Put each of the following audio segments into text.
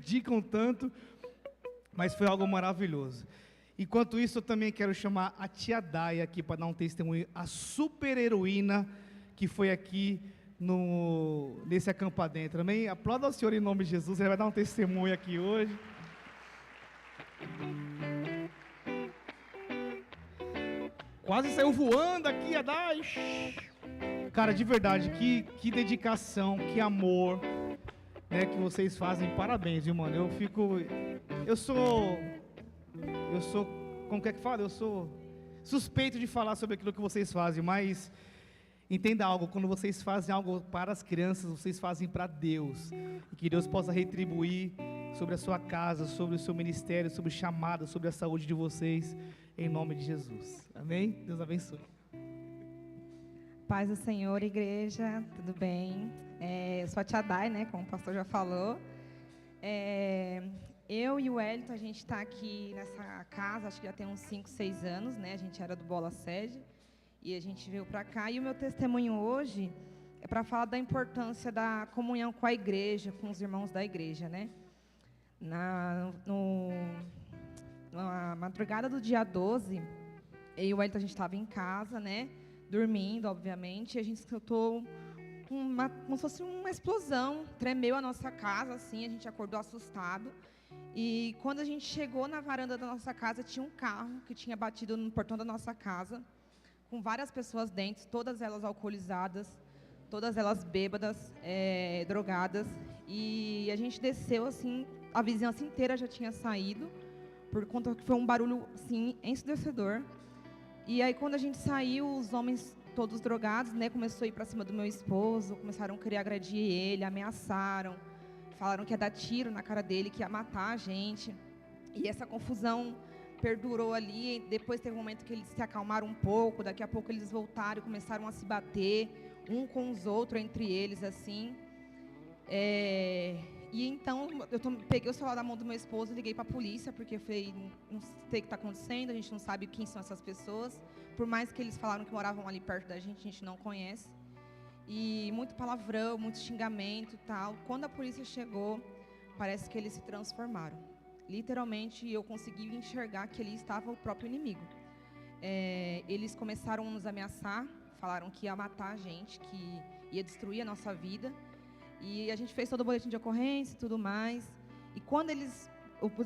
dedicam tanto, mas foi algo maravilhoso. Enquanto isso, eu também quero chamar a tia Daia aqui para dar um testemunho, a super heroína que foi aqui nesse acampa dentro. Amém? Aplauda ao Senhor em nome de Jesus, ele vai dar um testemunho aqui hoje. Quase saiu voando aqui, a Daia. Cara, de verdade, que dedicação, que amor, né, que vocês fazem. Parabéns, viu, mano? Eu sou, como que é que fala? Eu sou suspeito de falar sobre aquilo que vocês fazem, mas entenda algo, quando vocês fazem algo para as crianças, vocês fazem para Deus, e que Deus possa retribuir sobre a sua casa, sobre o seu ministério, sobre o chamado, sobre a saúde de vocês, em nome de Jesus, amém? Deus abençoe. Paz do Senhor, igreja, tudo bem? Eu sou a tia Dai, né, como o pastor já falou. Eu e o Wellington, a gente está aqui nessa casa, acho que já tem uns 5, 6 anos, né? A gente era do Bola Sede e a gente veio para cá. E o meu testemunho hoje é para falar da importância da comunhão com a igreja, com os irmãos da igreja, né? Na madrugada do dia 12, eu e o Wellington, a gente estava em casa, né? Dormindo, obviamente, e a gente escutou como se fosse uma explosão, tremeu a nossa casa, assim, a gente acordou assustado, e quando a gente chegou na varanda da nossa casa, tinha um carro que tinha batido no portão da nossa casa, com várias pessoas dentro, todas elas alcoolizadas, todas elas bêbadas, drogadas, e a gente desceu, assim, a vizinhança inteira já tinha saído, por conta que foi um barulho, assim, ensurdecedor. E aí, quando a gente saiu, os homens todos drogados, né, começou a ir para cima do meu esposo, começaram a querer agredir ele, ameaçaram, falaram que ia dar tiro na cara dele, que ia matar a gente. E essa confusão perdurou ali. Depois teve um momento que eles se acalmaram um pouco, daqui a pouco eles voltaram e começaram a se bater, um com os outros, entre eles, assim. E então, peguei o celular da mão do meu esposo, liguei para a polícia, porque eu falei, não sei o que está acontecendo, a gente não sabe quem são essas pessoas. Por mais que eles falaram que moravam ali perto da gente não conhece. E muito palavrão, muito xingamento e tal. Quando a polícia chegou, parece que eles se transformaram. Literalmente, eu consegui enxergar que ali estava o próprio inimigo. Eles começaram a nos ameaçar, falaram que ia matar a gente, que ia destruir a nossa vida. E a gente fez todo o boletim de ocorrência e tudo mais. E quando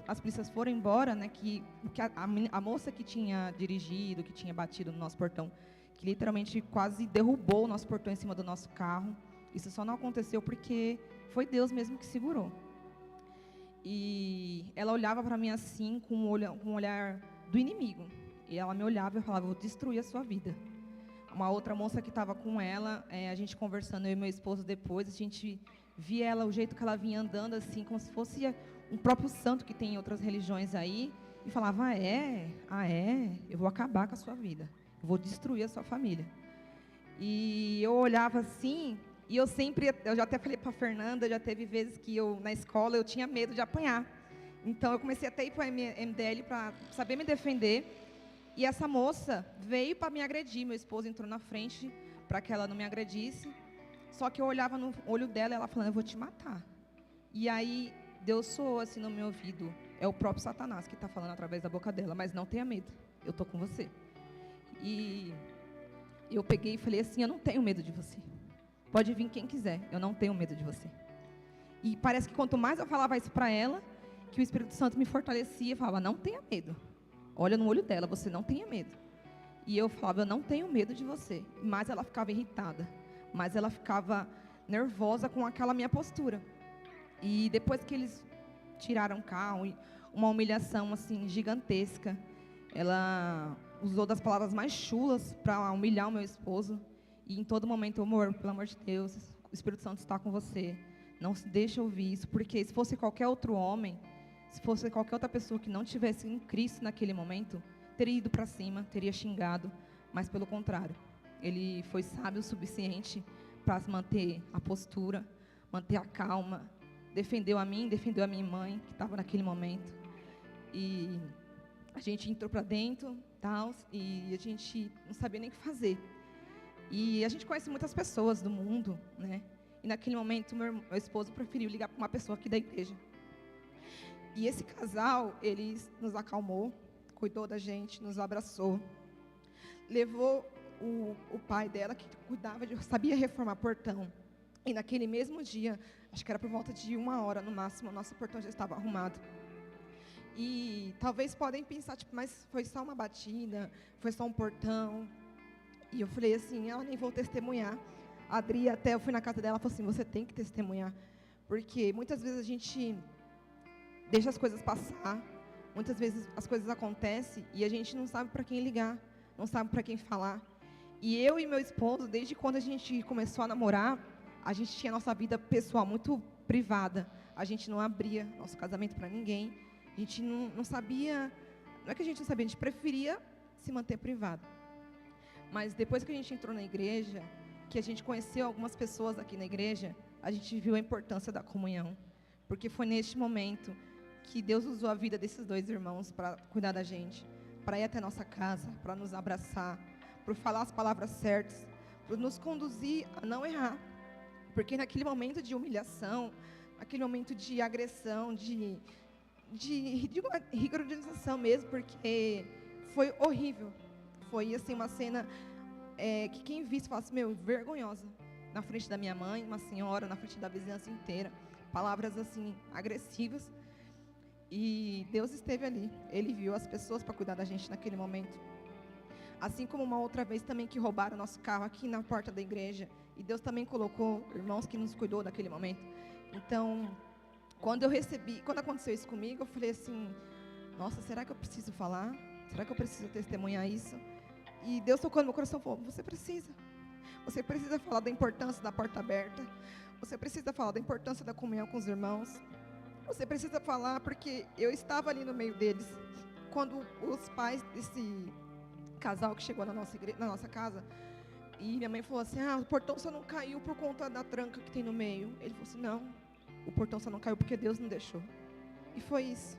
as polícias foram embora, né, que a moça que tinha dirigido, que tinha batido no nosso portão, que literalmente quase derrubou o nosso portão em cima do nosso carro, isso só não aconteceu porque foi Deus mesmo que segurou. E ela olhava para mim assim, com um olhar do inimigo. E ela me olhava e falava, vou destruir a sua vida. Uma outra moça que estava com ela, a gente conversando, eu e meu esposo depois, a gente via ela, o jeito que ela vinha andando, assim, como se fosse um próprio santo que tem em outras religiões aí, e falava, eu vou acabar com a sua vida, eu vou destruir a sua família. E eu olhava assim, e eu já até falei para a Fernanda, já teve vezes que na escola, eu tinha medo de apanhar. Então, eu comecei até a ir para a MDL para saber me defender. E essa moça veio para me agredir. Meu esposo entrou na frente para que ela não me agredisse. Só que eu olhava no olho dela e ela falando, eu vou te matar. E aí, Deus soou assim no meu ouvido. É o próprio Satanás que está falando através da boca dela. Mas não tenha medo, eu estou com você. E eu peguei e falei assim, eu não tenho medo de você. Pode vir quem quiser, eu não tenho medo de você. E parece que quanto mais eu falava isso para ela, que o Espírito Santo me fortalecia e falava, não tenha medo. Olha no olho dela, você não tenha medo. E eu falava, eu não tenho medo de você. Mas ela ficava irritada. Mas ela ficava nervosa com aquela minha postura. E depois que eles tiraram o carro, uma humilhação assim gigantesca. Ela usou das palavras mais chulas para humilhar o meu esposo. E em todo momento, amor, pelo amor de Deus, o Espírito Santo está com você. Não se deixe ouvir isso, porque se fosse qualquer outro homem, se fosse qualquer outra pessoa que não tivesse em Cristo naquele momento, teria ido para cima, teria xingado, mas pelo contrário, ele foi sábio o suficiente para manter a postura, manter a calma, defendeu a mim, defendeu a minha mãe, que estava naquele momento, e a gente entrou para dentro, tal, e a gente não sabia nem o que fazer. E a gente conhece muitas pessoas do mundo, né? E naquele momento, meu esposo preferiu ligar para uma pessoa aqui da igreja. E esse casal, ele nos acalmou, cuidou da gente, nos abraçou, levou o pai dela, que cuidava, sabia reformar portão. E naquele mesmo dia, acho que era por volta de 1 hora no máximo, o nosso portão já estava arrumado. E talvez podem pensar, tipo, mas foi só uma batida, foi só um portão. E eu falei assim, eu nem vou testemunhar. A Adri, até eu fui na casa dela, ela falou assim, você tem que testemunhar. Porque muitas vezes a gente deixa as coisas passar, muitas vezes as coisas acontecem e a gente não sabe para quem ligar, não sabe para quem falar. E eu e meu esposo, desde quando a gente começou a namorar, a gente tinha nossa vida pessoal muito privada. A gente não abria nosso casamento para ninguém. A gente não sabia, não é que a gente não sabia, a gente preferia se manter privado. Mas depois que a gente entrou na igreja, que a gente conheceu algumas pessoas aqui na igreja, a gente viu a importância da comunhão. Porque foi neste momento que Deus usou a vida desses 2 irmãos para cuidar da gente, para ir até a nossa casa, para nos abraçar, para falar as palavras certas, para nos conduzir a não errar. Porque naquele momento de humilhação, naquele momento de agressão, de uma ridicularização mesmo, porque foi horrível. Foi assim uma cena que quem visse falasse, meu, vergonhosa. Na frente da minha mãe, uma senhora, na frente da vizinhança inteira. Palavras assim, agressivas. E Deus esteve ali. Ele viu as pessoas para cuidar da gente naquele momento. Assim como uma outra vez também que roubaram nosso carro aqui na porta da igreja. E Deus também colocou irmãos que nos cuidou naquele momento. Então, quando aconteceu isso comigo, eu falei assim, nossa, será que eu preciso falar? Será que eu preciso testemunhar isso? E Deus tocou no meu coração e falou, você precisa falar da importância da porta aberta, você precisa falar da importância da comunhão com os irmãos, você precisa falar, porque eu estava ali no meio deles, quando os pais desse casal que chegou na nossa casa, e minha mãe falou assim, o portão só não caiu por conta da tranca que tem no meio. Ele falou assim, não, o portão só não caiu porque Deus não deixou. E foi isso.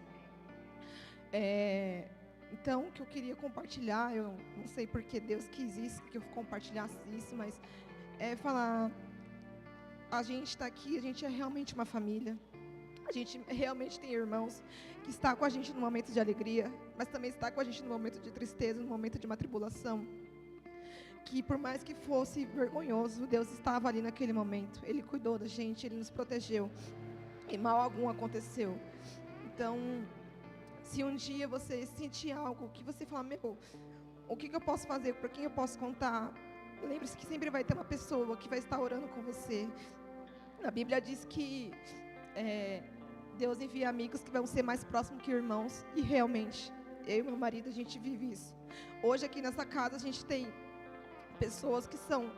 Então, o que eu queria compartilhar, eu não sei porque Deus quis isso, que eu compartilhasse isso, mas falar, a gente está aqui, a gente é realmente uma família, a gente realmente tem irmãos que estão com a gente no momento de alegria, mas também está com a gente no momento de tristeza, no momento de uma tribulação, que por mais que fosse vergonhoso, Deus estava ali naquele momento, Ele cuidou da gente, Ele nos protegeu, e mal algum aconteceu. Então, se um dia você sentir algo que você fala, meu, o que eu posso fazer, para quem eu posso contar, lembre-se que sempre vai ter uma pessoa que vai estar orando com você. A Bíblia diz que Deus envia amigos que vão ser mais próximos que irmãos, e realmente, eu e meu marido, a gente vive isso. Hoje aqui nessa casa a gente tem pessoas que são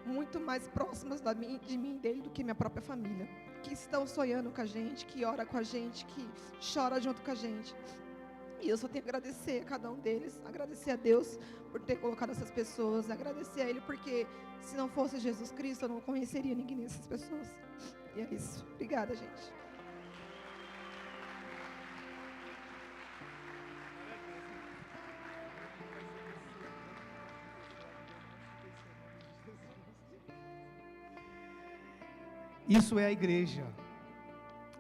muito mais próximas de mim e dele do que minha própria família, que estão sonhando com a gente, que ora com a gente, que chora junto com a gente. E eu só tenho que agradecer a cada um deles, agradecer a Deus por ter colocado essas pessoas, agradecer a Ele, porque se não fosse Jesus Cristo, eu não conheceria ninguém dessas pessoas. E é isso. Obrigada, gente. Isso é a igreja.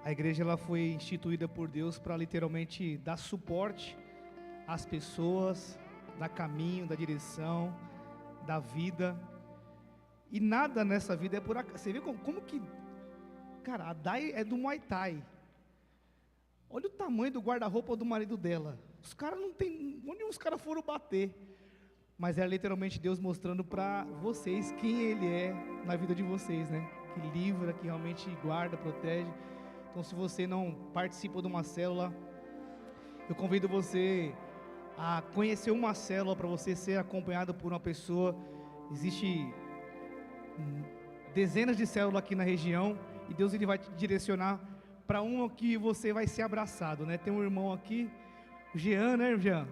A igreja ela foi instituída por Deus para literalmente dar suporte às pessoas, dar caminho, dar direção, dar vida. E nada nessa vida é por acaso. Você vê como que... Cara, a Dai é do Muay Thai. Olha o tamanho do guarda-roupa do marido dela. Os caras não tem... Onde os caras foram bater? Mas é literalmente Deus mostrando para vocês quem Ele é na vida de vocês, né? Que livra, que realmente guarda, protege. Então, se você não participa de uma célula, eu convido você a conhecer uma célula para você ser acompanhado por uma pessoa. Existe dezenas de células aqui na região e Deus ele vai te direcionar para uma que você vai ser abraçado, né? Tem um irmão aqui, o Jean, né, Jean?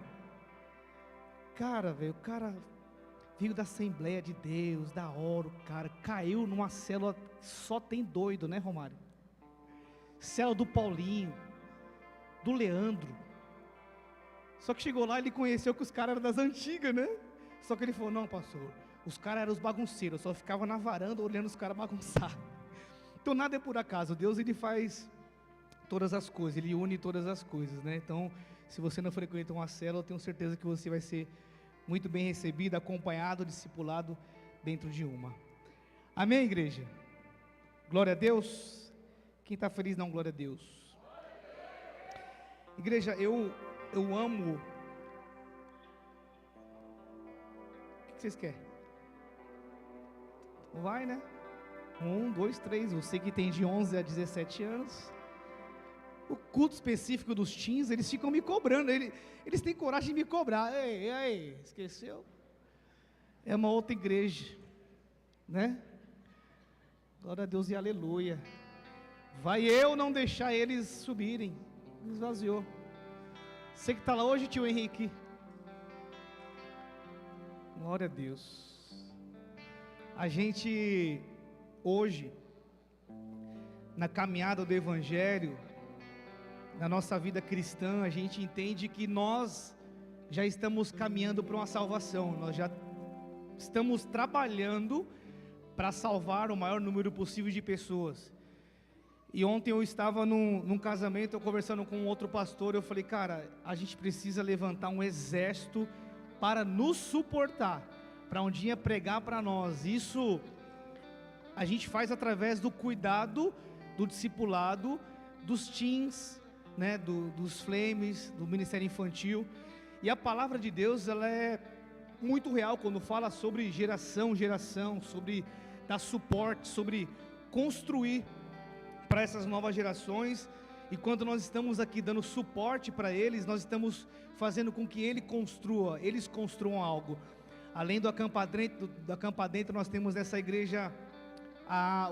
Cara, velho, o cara veio da Assembleia de Deus, da hora, o cara caiu numa célula que só tem doido, né, Romário? Célula do Paulinho, do Leandro. Só que chegou lá e ele conheceu que os caras eram das antigas, né? Só que ele falou, não, pastor, os caras eram os bagunceiros, eu só ficava na varanda olhando os caras bagunçar. Então nada é por acaso, Deus ele faz todas as coisas, Ele une todas as coisas, né? Então, se você não frequenta uma célula, eu tenho certeza que você vai ser muito bem recebido, acompanhado, discipulado dentro de uma. Amém, igreja? Glória a Deus. Quem está feliz, não, glória a Deus. Igreja, eu amo. O que vocês querem? Vai, né? 1, 2, 3. Você que tem de 11 a 17 anos. O culto específico dos teens, eles ficam me cobrando. Eles têm coragem de me cobrar. Ei, esqueceu? É uma outra igreja, né? Glória a Deus e aleluia. Vai eu não deixar eles subirem. Esvaziou. Você que está lá hoje, tio Henrique. Glória a Deus. A gente, hoje, na caminhada do Evangelho, na nossa vida cristã, a gente entende que nós já estamos caminhando para uma salvação. Nós já estamos trabalhando para salvar o maior número possível de pessoas. E ontem eu estava num casamento, eu conversando com um outro pastor, eu falei, cara, a gente precisa levantar um exército para nos suportar, para um dia pregar para nós. Isso a gente faz através do cuidado, do discipulado, dos teens, né, dos flames, do ministério infantil. E a palavra de Deus, ela é muito real quando fala sobre geração, sobre dar suporte, sobre construir para essas novas gerações. E quando nós estamos aqui dando suporte para eles, nós estamos fazendo com que eles construam algo. Além do Acampa Dentro, nós temos nessa igreja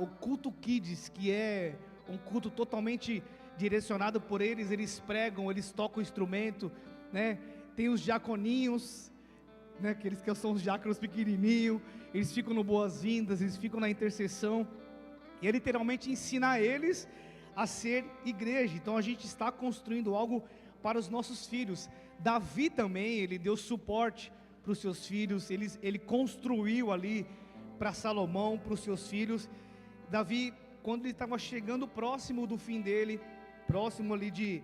o culto Kids, que é um culto totalmente direcionado por eles. Eles pregam, eles tocam o instrumento, né? Tem os diaconinhos, né? Aqueles que são os diáconos pequenininhos, eles ficam no boas-vindas, eles ficam na intercessão, e é literalmente ensinar eles a ser igreja. Então a gente está construindo algo para os nossos filhos. Davi também, ele deu suporte para os seus filhos, ele construiu ali para Salomão, para os seus filhos. Davi, quando ele estava chegando próximo do fim dele, próximo ali de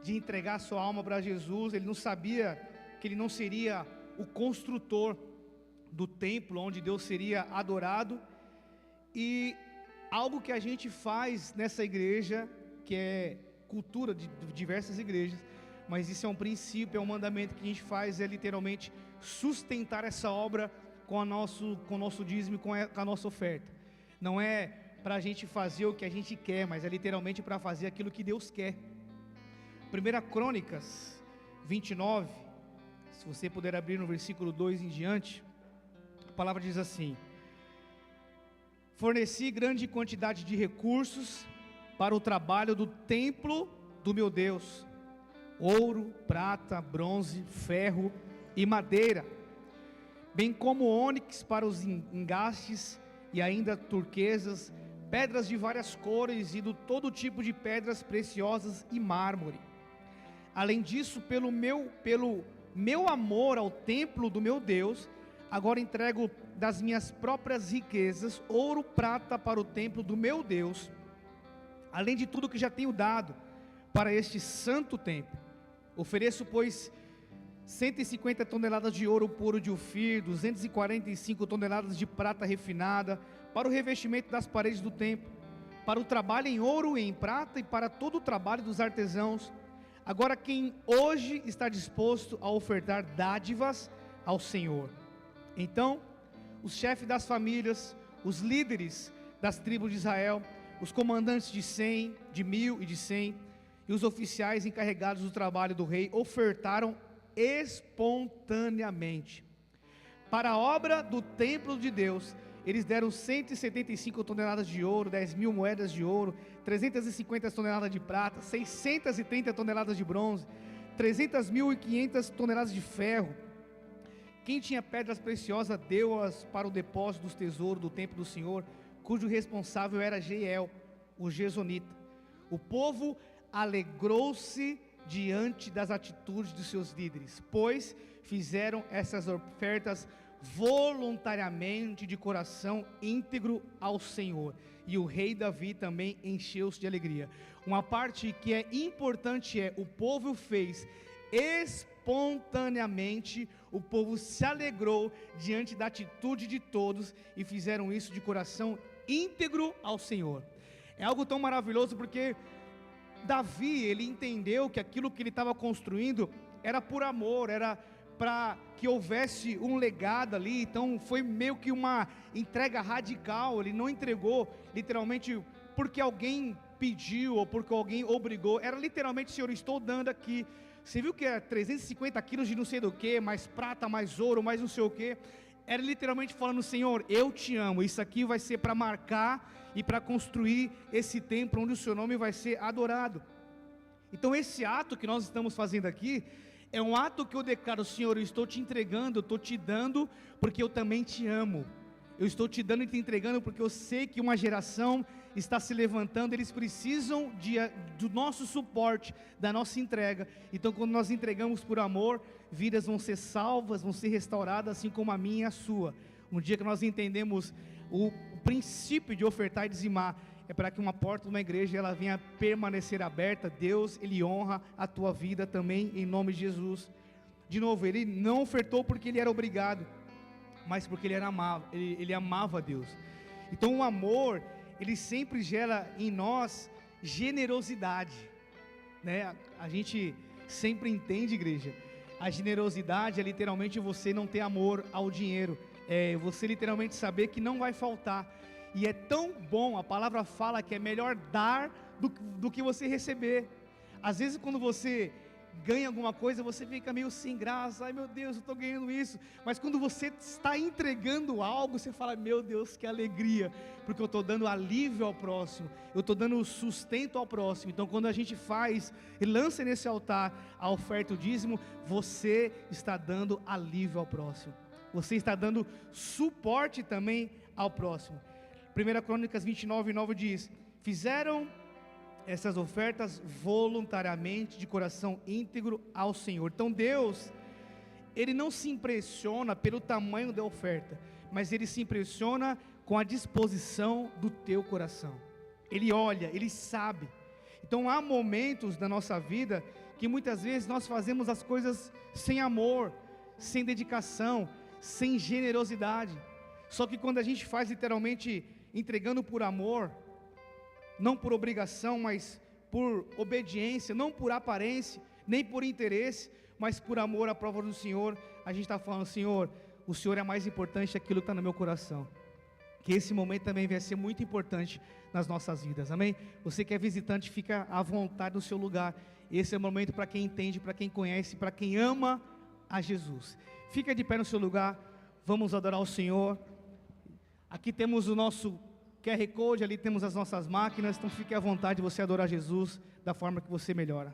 entregar sua alma para Jesus, ele não sabia que ele não seria o construtor do templo onde Deus seria adorado. E algo que a gente faz nessa igreja, que é cultura de diversas igrejas, mas isso é um princípio, é um mandamento que a gente faz, é literalmente sustentar essa obra com o nosso dízimo, com a nossa oferta. Não é para a gente fazer o que a gente quer, mas é literalmente para fazer aquilo que Deus quer. 1 Crônicas 29, se você puder abrir no versículo 2 em diante, a palavra diz assim: forneci grande quantidade de recursos para o trabalho do templo do meu Deus, ouro, prata, bronze, ferro e madeira, bem como ônix para os engastes e ainda turquesas, pedras de várias cores e do todo tipo de pedras preciosas e mármore. Além disso, pelo meu amor ao templo do meu Deus, agora entrego das minhas próprias riquezas, ouro, prata para o templo do meu Deus, além de tudo que já tenho dado para este santo templo. Ofereço, pois, 150 toneladas de ouro puro de Ofir, 245 toneladas de prata refinada, para o revestimento das paredes do templo, para o trabalho em ouro e em prata, e para todo o trabalho dos artesãos. Agora quem hoje está disposto a ofertar dádivas ao Senhor? Então, os chefes das famílias, os líderes das tribos de Israel, os comandantes de 100, de 1000 e de 100, e os oficiais encarregados do trabalho do rei, ofertaram espontaneamente. Para a obra do templo de Deus, eles deram 175 toneladas de ouro, 10.000 moedas de ouro, 350 toneladas de prata, 630 toneladas de bronze, 300.500 toneladas de ferro. Quem tinha pedras preciosas, deu-as para o depósito dos tesouros do templo do Senhor, cujo responsável era Jeiel, o Gesonita. O povo alegrou-se diante das atitudes dos seus líderes, pois fizeram essas ofertas voluntariamente, de coração íntegro ao Senhor. E o rei Davi também encheu-se de alegria. Uma parte que é importante o povo fez espontaneamente, o povo se alegrou diante da atitude de todos e fizeram isso de coração íntegro ao Senhor. É algo tão maravilhoso porque Davi, ele entendeu que aquilo que ele estava construindo era por amor, era para que houvesse um legado ali. Então foi meio que uma entrega radical. Ele não entregou literalmente porque alguém pediu ou porque alguém obrigou. Era literalmente: Senhor, estou dando aqui. Você viu que era 350 quilos de não sei do que, mais prata, mais ouro, mais não sei o que. Era literalmente falando: Senhor, eu te amo. Isso aqui vai ser para marcar e para construir esse templo onde o seu nome vai ser adorado. Então esse ato que nós estamos fazendo aqui é um ato que eu declaro: Senhor, eu estou te entregando, eu estou te dando porque eu também te amo. Eu estou te dando e te entregando porque eu sei que uma geração está se levantando, eles precisam do nosso suporte, da nossa entrega. Então quando nós entregamos por amor, vidas vão ser salvas, vão ser restauradas, assim como a minha e a sua. Um dia que nós entendemos o princípio de ofertar e dizimar, é para que uma porta de uma igreja ela venha permanecer aberta. Deus, Ele honra a tua vida também, em nome de Jesus. De novo, ele não ofertou porque ele era obrigado, mas porque ele amava a Deus. Então o amor, ele sempre gera em nós generosidade, né? A gente sempre entende, igreja, a generosidade é literalmente você não ter amor ao dinheiro, é você literalmente saber que não vai faltar. E é tão bom, a palavra fala que é melhor dar do que você receber. Às vezes quando você ganha alguma coisa, você fica meio sem graça: ai meu Deus, eu estou ganhando isso. Mas quando você está entregando algo, você fala: meu Deus, que alegria, porque eu estou dando alívio ao próximo, eu estou dando sustento ao próximo. Então quando a gente faz e lança nesse altar a oferta e o dízimo, você está dando alívio ao próximo, você está dando suporte também ao próximo. 1 Crônicas 29:9 diz: fizeram essas ofertas voluntariamente, de coração íntegro ao Senhor. Então Deus, Ele não se impressiona pelo tamanho da oferta, mas Ele se impressiona com a disposição do teu coração. Ele olha, Ele sabe. Então há momentos da nossa vida que muitas vezes nós fazemos as coisas sem amor, sem dedicação, sem generosidade. Só que quando a gente faz literalmente entregando por amor, não por obrigação, mas por obediência, não por aparência, nem por interesse, mas por amor à prova do Senhor, a gente está falando: Senhor, o Senhor é mais importante aquilo que está no meu coração. Que esse momento também vai ser muito importante nas nossas vidas, amém? Você que é visitante, fica à vontade no seu lugar. Esse é o momento para quem entende, para quem conhece, para quem ama a Jesus. Fica de pé no seu lugar, vamos adorar o Senhor. Aqui temos o nosso QR Code, ali temos as nossas máquinas, então fique à vontade de você adorar Jesus da forma que você melhora.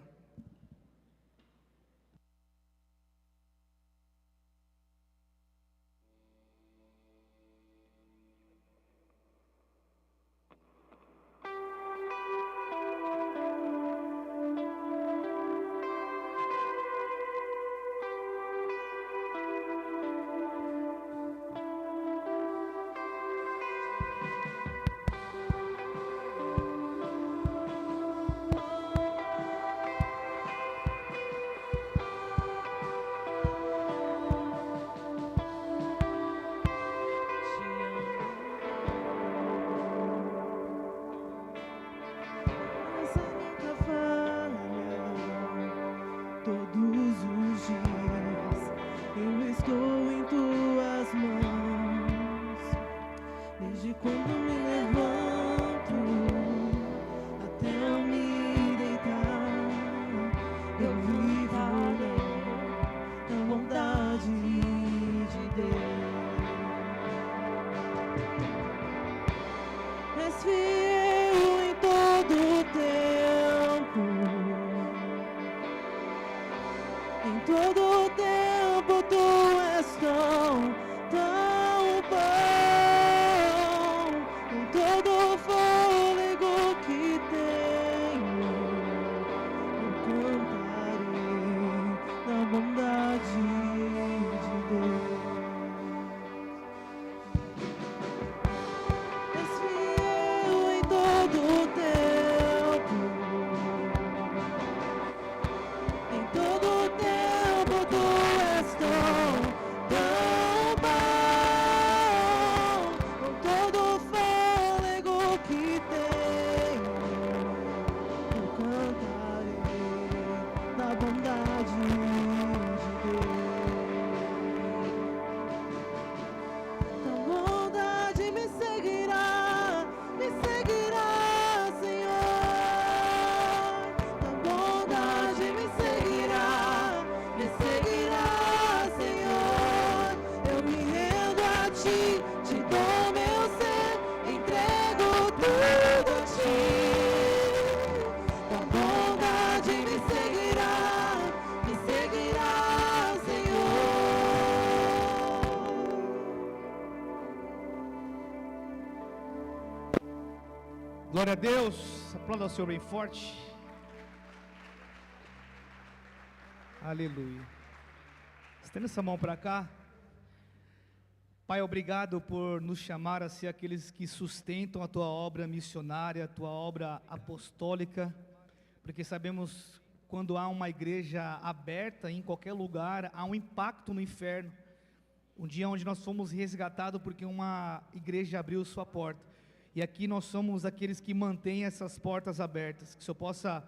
bondade de Deus. Tua bondade me seguirá, Senhor. Tua bondade me seguirá, Senhor. Eu me rendo a ti, te dou meu ser, entrego tudo a ti. Tua bondade me seguirá, Senhor. Glória a Deus, aplauda o Senhor bem forte. Aleluia. Estenda essa mão para cá. Pai, obrigado por nos chamar a ser aqueles que sustentam a Tua obra missionária, a Tua obra apostólica, porque sabemos quando há uma igreja aberta em qualquer lugar, há um impacto no inferno. Um dia onde nós fomos resgatados porque uma igreja abriu sua porta, e aqui nós somos aqueles que mantêm essas portas abertas, que o Senhor possa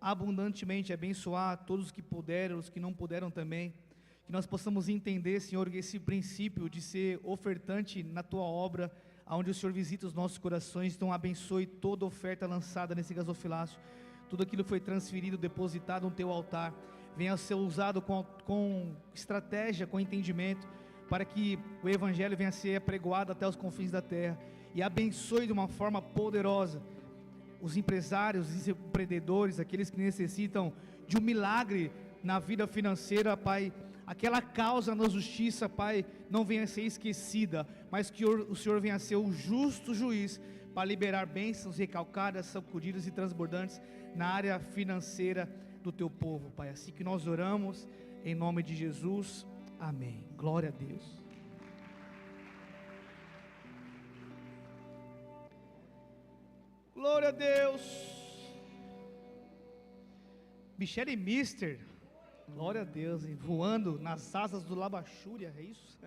abundantemente abençoar todos os que puderam, os que não puderam também, que nós possamos entender, Senhor, esse princípio de ser ofertante na Tua obra, onde o Senhor visita os nossos corações. Então abençoe toda oferta lançada nesse gasofilácio, tudo aquilo foi transferido, depositado no Teu altar, venha a ser usado com estratégia, com entendimento, para que o Evangelho venha a ser apregoado até os confins da terra, e abençoe de uma forma poderosa os empresários, os empreendedores, aqueles que necessitam de um milagre na vida financeira, Pai. Aquela causa na justiça, Pai, não venha a ser esquecida, mas que o Senhor venha a ser o justo juiz, para liberar bênçãos recalcadas, sacudidas e transbordantes na área financeira do Teu povo, Pai. Assim que nós oramos, em nome de Jesus, amém. Glória a Deus. Glória a Deus. Michele Mister, glória a Deus, hein? Voando nas asas do Labachúria, é isso?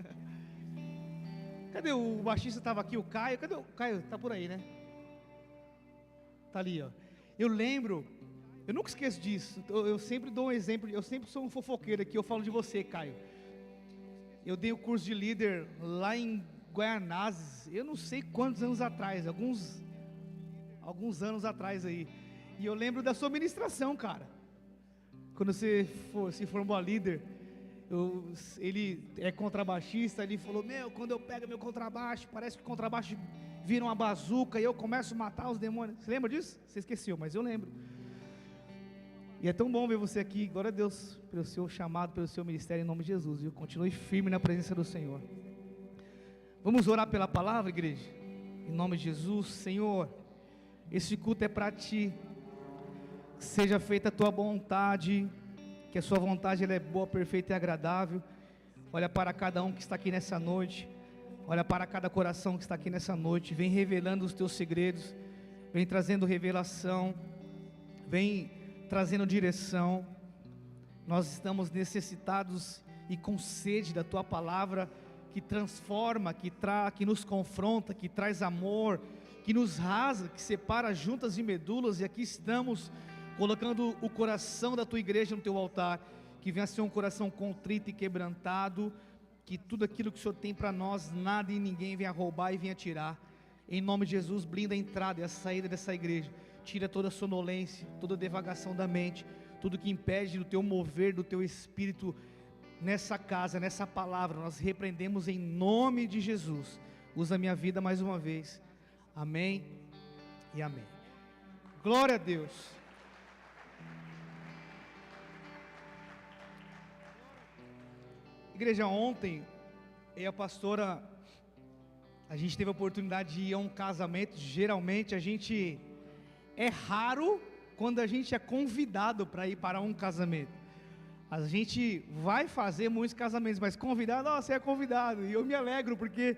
Cadê o baixista? Estava aqui, o Caio. Cadê o Caio? Está por aí, né? Está ali, ó. Eu lembro, eu nunca esqueço disso. Eu sempre dou um exemplo. Eu sempre sou um fofoqueiro aqui. Eu falo de você, Caio. Eu dei o curso de líder lá em Guaianazes. Eu não sei quantos anos atrás, alguns anos atrás aí. E eu lembro da sua ministração, cara. Quando você se formou a líder, ele é contrabaixista, ele falou, quando eu pego meu contrabaixo, parece que o contrabaixo vira uma bazuca e eu começo a matar os demônios. Você lembra disso? Você esqueceu, mas eu lembro. E é tão bom ver você aqui. Glória a Deus pelo seu chamado, pelo seu ministério, em nome de Jesus, viu? Continue firme na presença do Senhor. Vamos orar pela palavra, igreja? Em nome de Jesus. Senhor, esse culto é para Ti. Seja feita a Tua vontade, que a Sua vontade ela é boa, perfeita e agradável. Olha para cada um que está aqui nessa noite, olha para cada coração que está aqui nessa noite, vem revelando os Teus segredos, vem trazendo revelação, vem trazendo direção. Nós estamos necessitados e com sede da Tua palavra, que transforma, que nos confronta, que traz amor, que nos rasga, que separa juntas e medulas, e aqui estamos colocando o coração da Tua igreja no Teu altar, que venha a ser um coração contrito e quebrantado, que tudo aquilo que o Senhor tem para nós, nada e ninguém venha roubar e venha tirar. Em nome de Jesus, blinda a entrada e a saída dessa igreja, tira toda a sonolência, toda a devagação da mente, tudo que impede do Teu mover, do Teu Espírito nessa casa, nessa palavra, nós repreendemos em nome de Jesus. Usa a minha vida mais uma vez, amém e amém. Glória a Deus. Igreja, ontem, eu e a pastora, a gente teve a oportunidade de ir a um casamento. Geralmente é raro quando a gente é convidado para ir para um casamento. A gente vai fazer muitos casamentos, mas convidado, você é convidado, e eu me alegro porque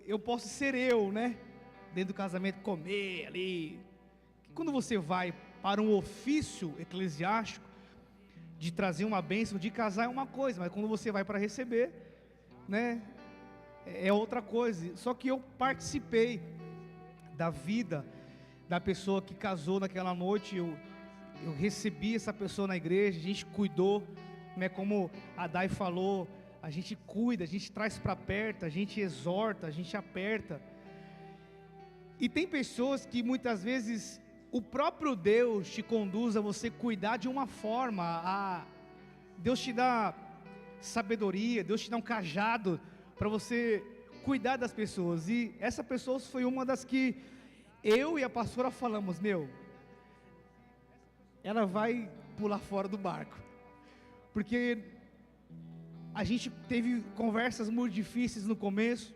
eu posso ser eu, né, dentro do casamento, comer ali. Quando você vai para um ofício eclesiástico, de trazer uma bênção, de casar é uma coisa, mas quando você vai para receber, né, é outra coisa. Só que eu participei da vida da pessoa que casou naquela noite. eu recebi essa pessoa na igreja, a gente cuidou, né, como a Dai falou, a gente cuida, a gente traz para perto, a gente exorta, a gente aperta. E tem pessoas que muitas vezes o próprio Deus te conduz a você cuidar de uma forma, Deus te dá sabedoria, Deus te dá um cajado para você cuidar das pessoas. E essa pessoa foi uma das que eu e a pastora falamos, ela vai pular fora do barco, porque a gente teve conversas muito difíceis no começo,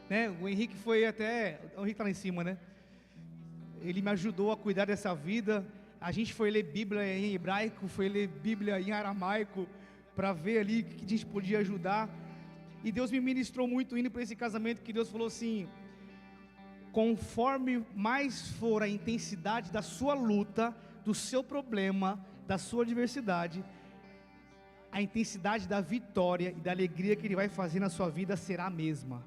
né? O Henrique está lá em cima, né? Ele me ajudou a cuidar dessa vida. A gente foi ler Bíblia em hebraico, foi ler Bíblia em aramaico, para ver ali o que a gente podia ajudar. E Deus me ministrou muito indo para esse casamento, que Deus falou assim: conforme mais for a intensidade da sua luta, do seu problema, da sua adversidade, a intensidade da vitória e da alegria que Ele vai fazer na sua vida será a mesma.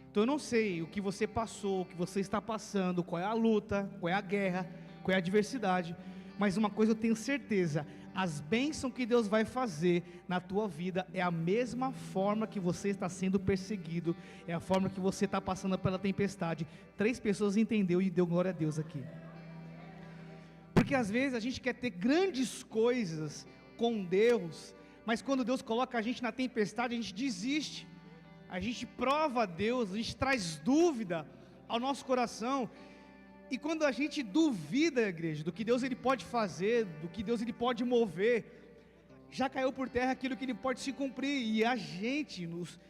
Então eu não sei o que você passou, o que você está passando, qual é a luta, qual é a guerra, qual é a adversidade, mas uma coisa eu tenho certeza: as bênçãos que Deus vai fazer na tua vida é a mesma forma que você está sendo perseguido, é a forma que você está passando pela tempestade. 3 pessoas entenderam e deu glória a Deus aqui. Porque às vezes a gente quer ter grandes coisas com Deus, mas quando Deus coloca a gente na tempestade, a gente desiste, a gente prova a Deus, a gente traz dúvida ao nosso coração. E quando a gente duvida, igreja, do que Deus Ele pode fazer, do que Deus Ele pode mover, já caiu por terra aquilo que Ele pode se cumprir. E a gente,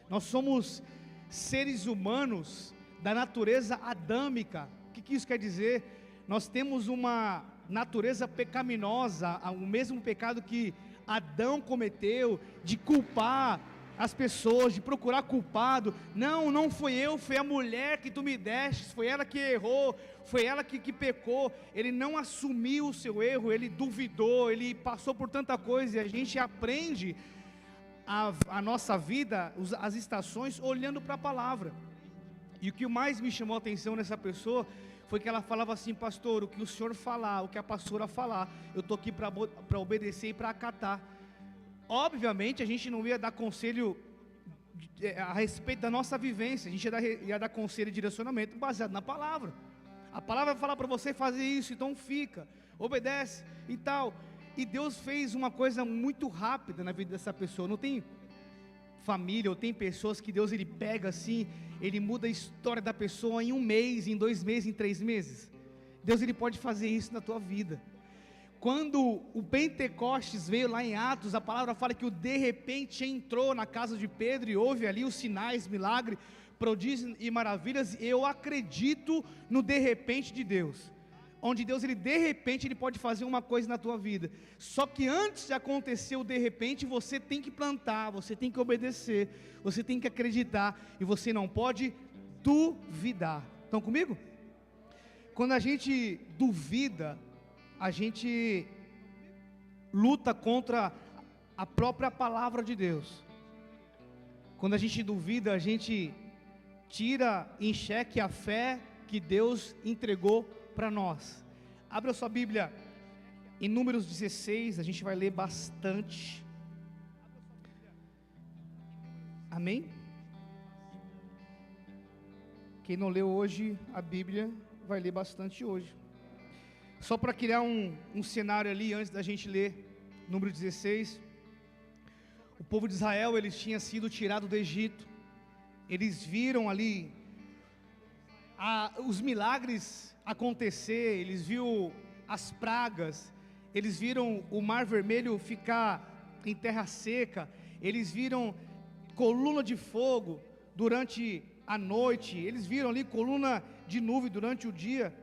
nós somos seres humanos da natureza adâmica. O que isso quer dizer? Nós temos uma natureza pecaminosa, o mesmo pecado que Adão cometeu, de culpar as pessoas, de procurar culpado. Não foi eu, foi a mulher que tu me deste, foi ela que errou, foi ela que pecou. Ele não assumiu o seu erro, ele duvidou, ele passou por tanta coisa. E a gente aprende a nossa vida, as estações, olhando para a palavra. E o que mais me chamou a atenção nessa pessoa foi que ela falava assim: pastor, o que o senhor falar, o que a pastora falar, eu estou aqui para obedecer e para acatar. Obviamente a gente não ia dar conselho a respeito da nossa vivência, a gente ia dar conselho e direcionamento baseado na palavra. A palavra vai falar para você fazer isso, então fica, obedece e tal. E Deus fez uma coisa muito rápida na vida dessa pessoa. Não tem família, ou tem pessoas que Deus Ele pega assim, Ele muda a história da pessoa em 1 mês, em 2 meses, em 3 meses. Deus Ele pode fazer isso na tua vida. Quando o Pentecostes veio lá em Atos, a palavra fala que o de repente entrou na casa de Pedro e houve ali os sinais, milagres, prodígios e maravilhas. Eu acredito no de repente de Deus, onde Deus Ele de repente Ele pode fazer uma coisa na tua vida. Só que antes de acontecer o de repente, você tem que plantar, você tem que obedecer, você tem que acreditar, e você não pode duvidar. Estão comigo? Quando a gente duvida, a gente luta contra a própria palavra de Deus. Quando a gente duvida, a gente tira em xeque a fé que Deus entregou para nós. Abra sua Bíblia em Números 16, a gente vai ler bastante. Amém? Quem não leu hoje a Bíblia, vai ler bastante hoje. Só para criar um cenário ali, antes da gente ler Número 16, o povo de Israel, eles tinham sido tirados do Egito, eles viram ali os milagres acontecer, eles viram as pragas, eles viram o mar vermelho ficar em terra seca, eles viram coluna de fogo durante a noite, eles viram ali coluna de nuvem durante o dia.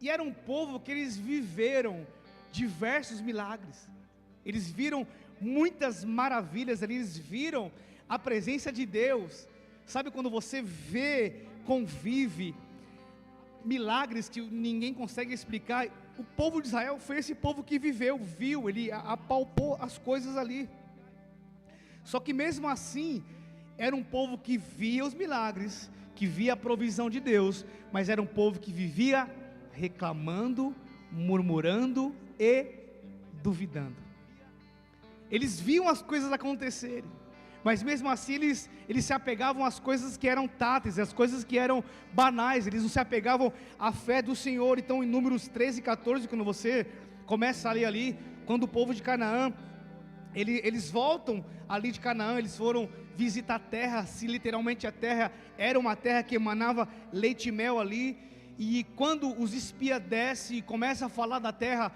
E era um povo que eles viveram diversos milagres, eles viram muitas maravilhas ali, eles viram a presença de Deus. Sabe quando você vê, convive, milagres que ninguém consegue explicar? O povo de Israel foi esse povo que viveu, viu, ele apalpou as coisas ali. Só que mesmo assim, era um povo que via os milagres, que via a provisão de Deus, mas era um povo que vivia reclamando, murmurando e duvidando. Eles viam as coisas acontecerem, mas mesmo assim eles se apegavam às coisas que eram táteis, às coisas que eram banais, eles não se apegavam à fé do Senhor. Então em Números 13 e 14, quando você começa a ler ali, quando o povo de Canaã, eles voltam ali de Canaã, eles foram visitar a terra, se literalmente a terra era uma terra que emanava leite e mel ali, e quando os espias descem e começam a falar da terra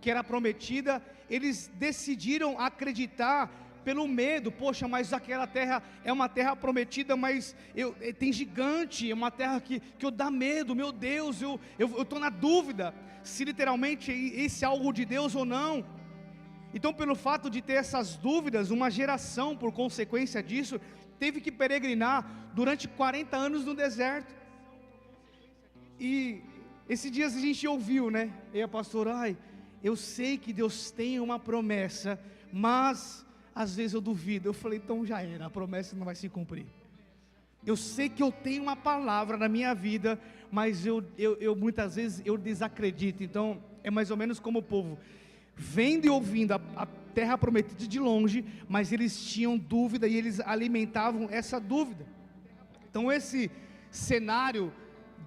que era prometida, eles decidiram acreditar pelo medo. Poxa, mas aquela terra é uma terra prometida, mas tem gigante, é uma terra que eu dá medo, meu Deus, eu estou na dúvida se literalmente esse é algo de Deus ou não. Então, pelo fato de ter essas dúvidas, uma geração, por consequência disso, teve que peregrinar durante 40 anos no deserto. E esses dias a gente ouviu, né? E a pastora, eu sei que Deus tem uma promessa, mas às vezes eu duvido. Eu falei, então já era, a promessa não vai se cumprir. Eu sei que eu tenho uma palavra na minha vida, mas eu muitas vezes eu desacredito. Então, é mais ou menos como o povo, vendo e ouvindo a terra prometida de longe, mas eles tinham dúvida e eles alimentavam essa dúvida. Então esse cenário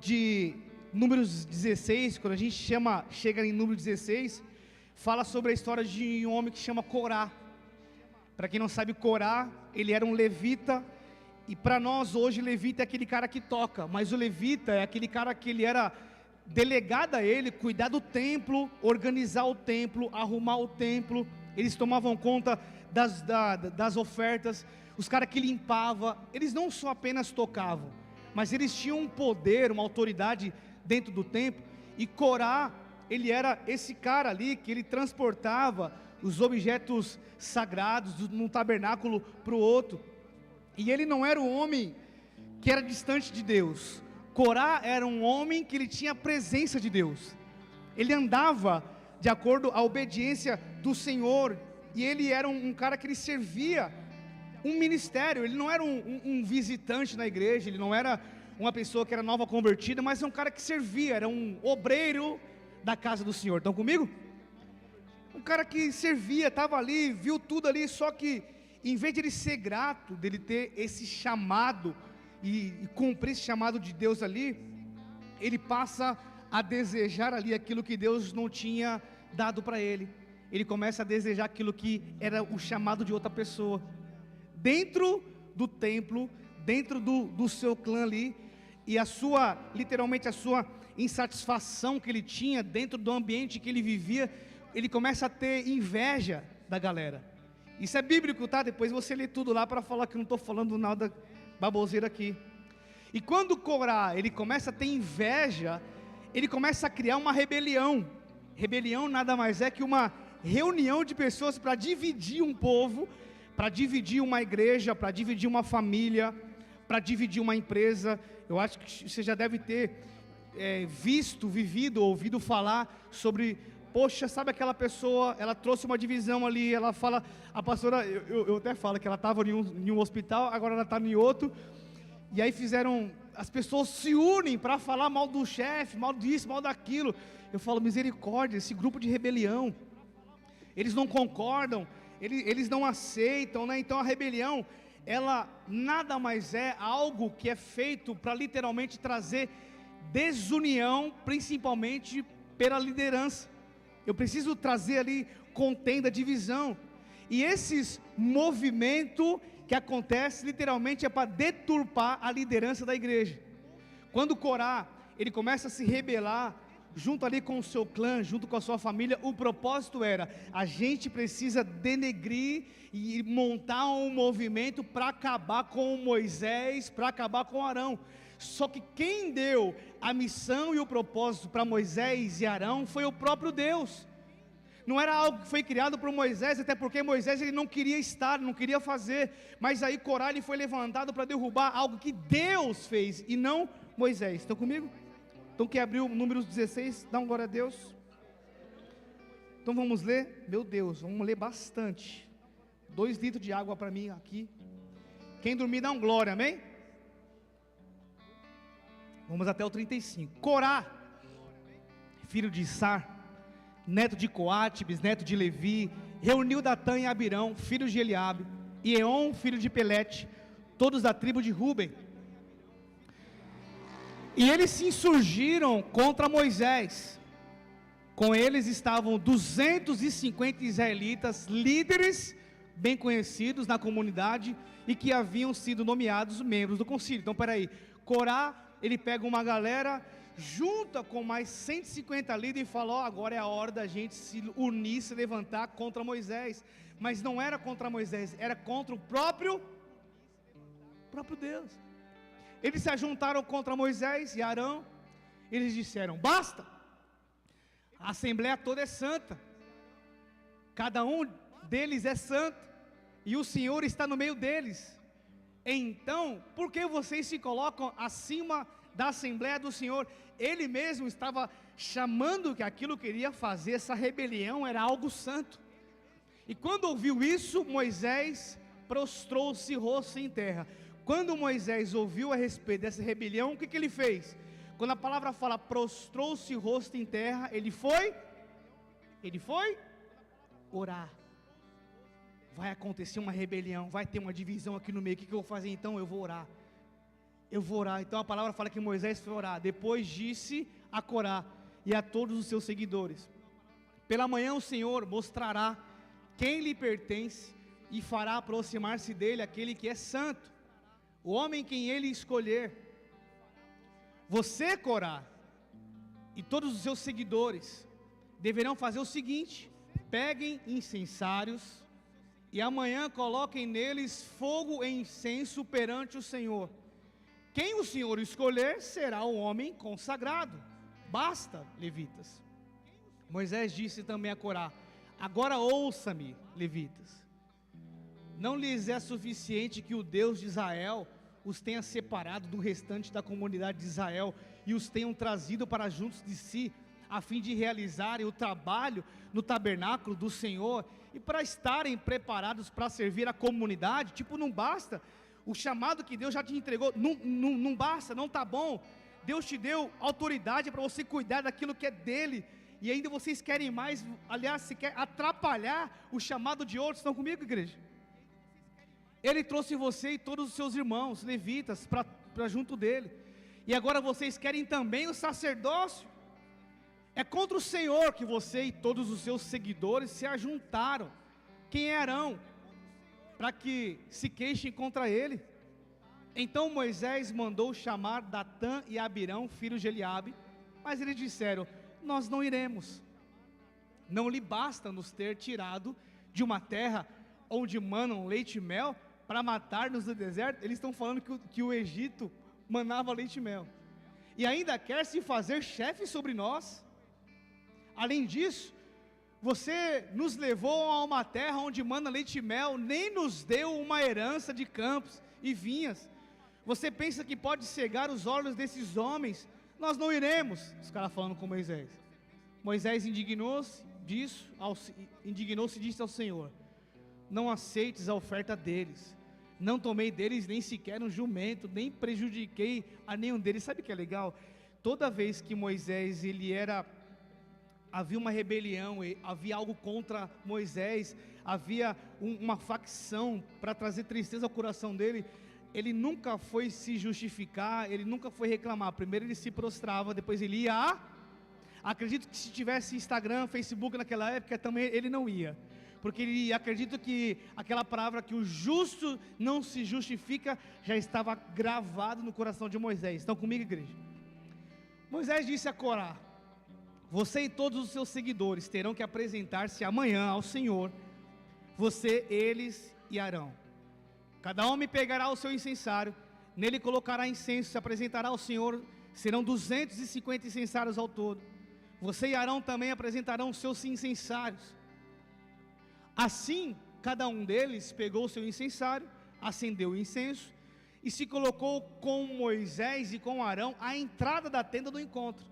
de Números 16, quando a gente chega em Número 16, fala sobre a história de um homem que chama Corá. Para quem não sabe, Corá, ele era um levita, e para nós hoje levita é aquele cara que toca, mas o levita é aquele cara que ele era delegado a ele cuidar do templo, organizar o templo, arrumar o templo. Eles tomavam conta das ofertas, os caras que limpavam. Eles não só apenas tocavam, mas eles tinham um poder, uma autoridade dentro do templo. E Corá, ele era esse cara ali que ele transportava os objetos sagrados de um tabernáculo para o outro. E ele não era um homem que era distante de Deus. Corá era um homem que ele tinha a presença de Deus. Ele andava de acordo à obediência do Senhor. E ele era um cara que ele servia um ministério. Ele não era um visitante na igreja. Ele não era uma pessoa que era nova convertida, mas é um cara que servia. Era um obreiro da casa do Senhor. Estão comigo? Um cara que servia, estava ali, viu tudo ali. Só que em vez de ele ser grato, dele ter esse chamado e cumprir esse chamado de Deus ali, ele passa a desejar ali aquilo que Deus não tinha dado para ele. Ele começa a desejar aquilo que era o chamado de outra pessoa, dentro do templo, dentro do seu clã ali, e literalmente a sua insatisfação que ele tinha dentro do ambiente que ele vivia, ele começa a ter inveja da galera. Isso é bíblico, tá? Depois você lê tudo lá para falar que eu não estou falando nada baboseira aqui. E quando Corá, ele começa a ter inveja, ele começa a criar uma rebelião. Rebelião nada mais é que uma reunião de pessoas para dividir um povo, para dividir uma igreja, para dividir uma família, para dividir uma empresa. Eu acho que você já deve ter visto, vivido, ouvido falar sobre, poxa, sabe aquela pessoa, ela trouxe uma divisão ali, ela fala, a pastora, eu até falo que ela estava em um hospital, agora ela está em outro, e aí as pessoas se unem para falar mal do chefe, mal disso, mal daquilo. Eu falo, misericórdia, esse grupo de rebelião, eles não concordam, eles não aceitam, né? Então a rebelião, ela nada mais é algo que é feito para literalmente trazer desunião, principalmente pela liderança. Eu preciso trazer ali contenda, divisão. E esses movimentos que acontecem literalmente é para deturpar a liderança da igreja. Quando Corá, ele começa a se rebelar junto ali com o seu clã, junto com a sua família, o propósito era, a gente precisa denegrir e montar um movimento para acabar com Moisés, para acabar com Arão. Só que quem deu a missão e o propósito para Moisés e Arão foi o próprio Deus. Não era algo que foi criado por Moisés, até porque Moisés ele não queria estar, não queria fazer, mas aí Corá ele foi levantado para derrubar algo que Deus fez e não Moisés. Estão comigo? Então quem abriu Números 16, dá um glória a Deus. Então vamos ler, meu Deus, vamos ler bastante. 2 litros de água para mim aqui. Quem dormir dá um glória, amém? Vamos até o 35. Corá, filho de Sar, neto de Coate, bisneto de Levi, reuniu Datã e Abirão, filhos de Eliabe, e Eon, filho de Pelete, todos da tribo de Ruben. E eles se insurgiram contra Moisés. Com eles estavam 250 israelitas, líderes bem conhecidos na comunidade e que haviam sido nomeados membros do concílio. Então, peraí, Corá, ele pega uma galera, junta com mais 150 líderes e fala, ó, agora é a hora da gente se unir, se levantar contra Moisés. Mas não era contra Moisés, era contra o próprio Deus. Eles se ajuntaram contra Moisés e Arão. Eles disseram, basta, a assembleia toda é santa, cada um deles é santo, e o Senhor está no meio deles. Então, por que vocês se colocam acima da assembleia do Senhor? Ele mesmo estava chamando que aquilo que queria fazer, essa rebelião, era algo santo. E quando ouviu isso, Moisés prostrou-se rosto em terra. Quando Moisés ouviu a respeito dessa rebelião, o que ele fez? Quando a palavra fala prostrou-se rosto em terra, ele foi orar. Vai acontecer uma rebelião, vai ter uma divisão aqui no meio, o que eu vou fazer então? Eu vou orar. Então a palavra fala que Moisés foi orar. Depois disse a Corá e a todos os seus seguidores: pela manhã o Senhor mostrará quem lhe pertence e fará aproximar-se dele aquele que é santo, o homem quem ele escolher. Você, Corá, e todos os seus seguidores deverão fazer o seguinte: peguem incensários e amanhã coloquem neles fogo e incenso perante o Senhor. Quem o Senhor escolher será o homem consagrado. Basta, levitas. Moisés disse também a Corá: agora ouça-me, levitas. Não lhes é suficiente que o Deus de Israel os tenha separado do restante da comunidade de Israel e os tenham trazido para juntos de si, a fim de realizarem o trabalho no tabernáculo do Senhor e para estarem preparados para servir a comunidade. Tipo, não basta o chamado que Deus já te entregou, não basta, não está bom. Deus te deu autoridade para você cuidar daquilo que é dele, e ainda vocês querem mais, aliás, se quer atrapalhar o chamado de outros. Estão comigo, igreja? Ele trouxe você e todos os seus irmãos levitas para junto dele, e agora vocês querem também o sacerdócio. É contra o Senhor que você e todos os seus seguidores se ajuntaram. Quem é Arão? Para que se queixem contra ele. Então Moisés mandou chamar Datã e Abirão, filhos de Eliabe, mas eles disseram: nós não iremos. Não lhe basta nos ter tirado de uma terra onde manam leite e mel, para matar-nos no deserto. Eles estão falando que o Egito manava leite e mel, e ainda quer se fazer chefe sobre nós. Além disso, você nos levou a uma terra onde mana leite e mel, nem nos deu uma herança de campos e vinhas. Você pensa que pode cegar os olhos desses homens? Nós não iremos. Os caras falando com Moisés. Moisés indignou-se e disse ao Senhor: não aceites a oferta deles. Não tomei deles nem sequer um jumento, nem prejudiquei a nenhum deles. Sabe o que é legal? Toda vez que Moisés, havia uma rebelião, havia algo contra Moisés, havia uma facção para trazer tristeza ao coração dele, ele nunca foi se justificar, ele nunca foi reclamar. Primeiro ele se prostrava, depois ele ia. Acredito que se tivesse Instagram, Facebook naquela época, também ele não ia, porque ele acredita que aquela palavra que o justo não se justifica já estava gravado no coração de Moisés. Estão comigo, igreja? Moisés disse a Corá: você e todos os seus seguidores terão que apresentar-se amanhã ao Senhor, você, eles e Arão. Cada homem pegará o seu incensário, nele colocará incenso, se apresentará ao Senhor. Serão 250 incensários ao todo. Você e Arão também apresentarão os seus incensários. Assim, cada um deles pegou o seu incensário, acendeu o incenso e se colocou com Moisés e com Arão à entrada da tenda do encontro.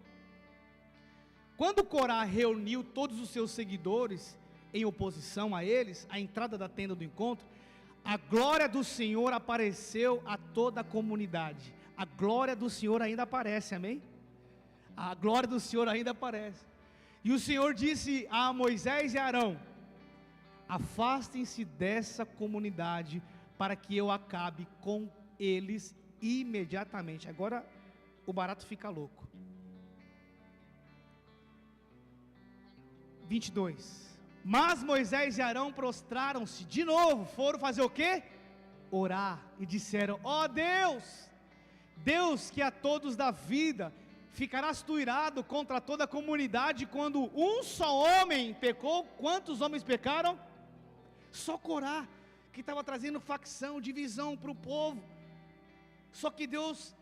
Quando Corá reuniu todos os seus seguidores em oposição a eles, à entrada da tenda do encontro, a glória do Senhor apareceu a toda a comunidade. A glória do Senhor ainda aparece, amém? A glória do Senhor ainda aparece. E o Senhor disse a Moisés e a Arão: afastem-se dessa comunidade, para que eu acabe com eles imediatamente. Agora o barato fica louco. 22. Mas Moisés e Arão prostraram-se de novo, foram fazer o quê? Orar, e disseram: ó Deus, Deus que a todos dá vida, ficarás tu irado contra toda a comunidade quando um só homem pecou? Quantos homens pecaram? Só Corá, que estava trazendo facção, divisão para o povo. Só que Deus,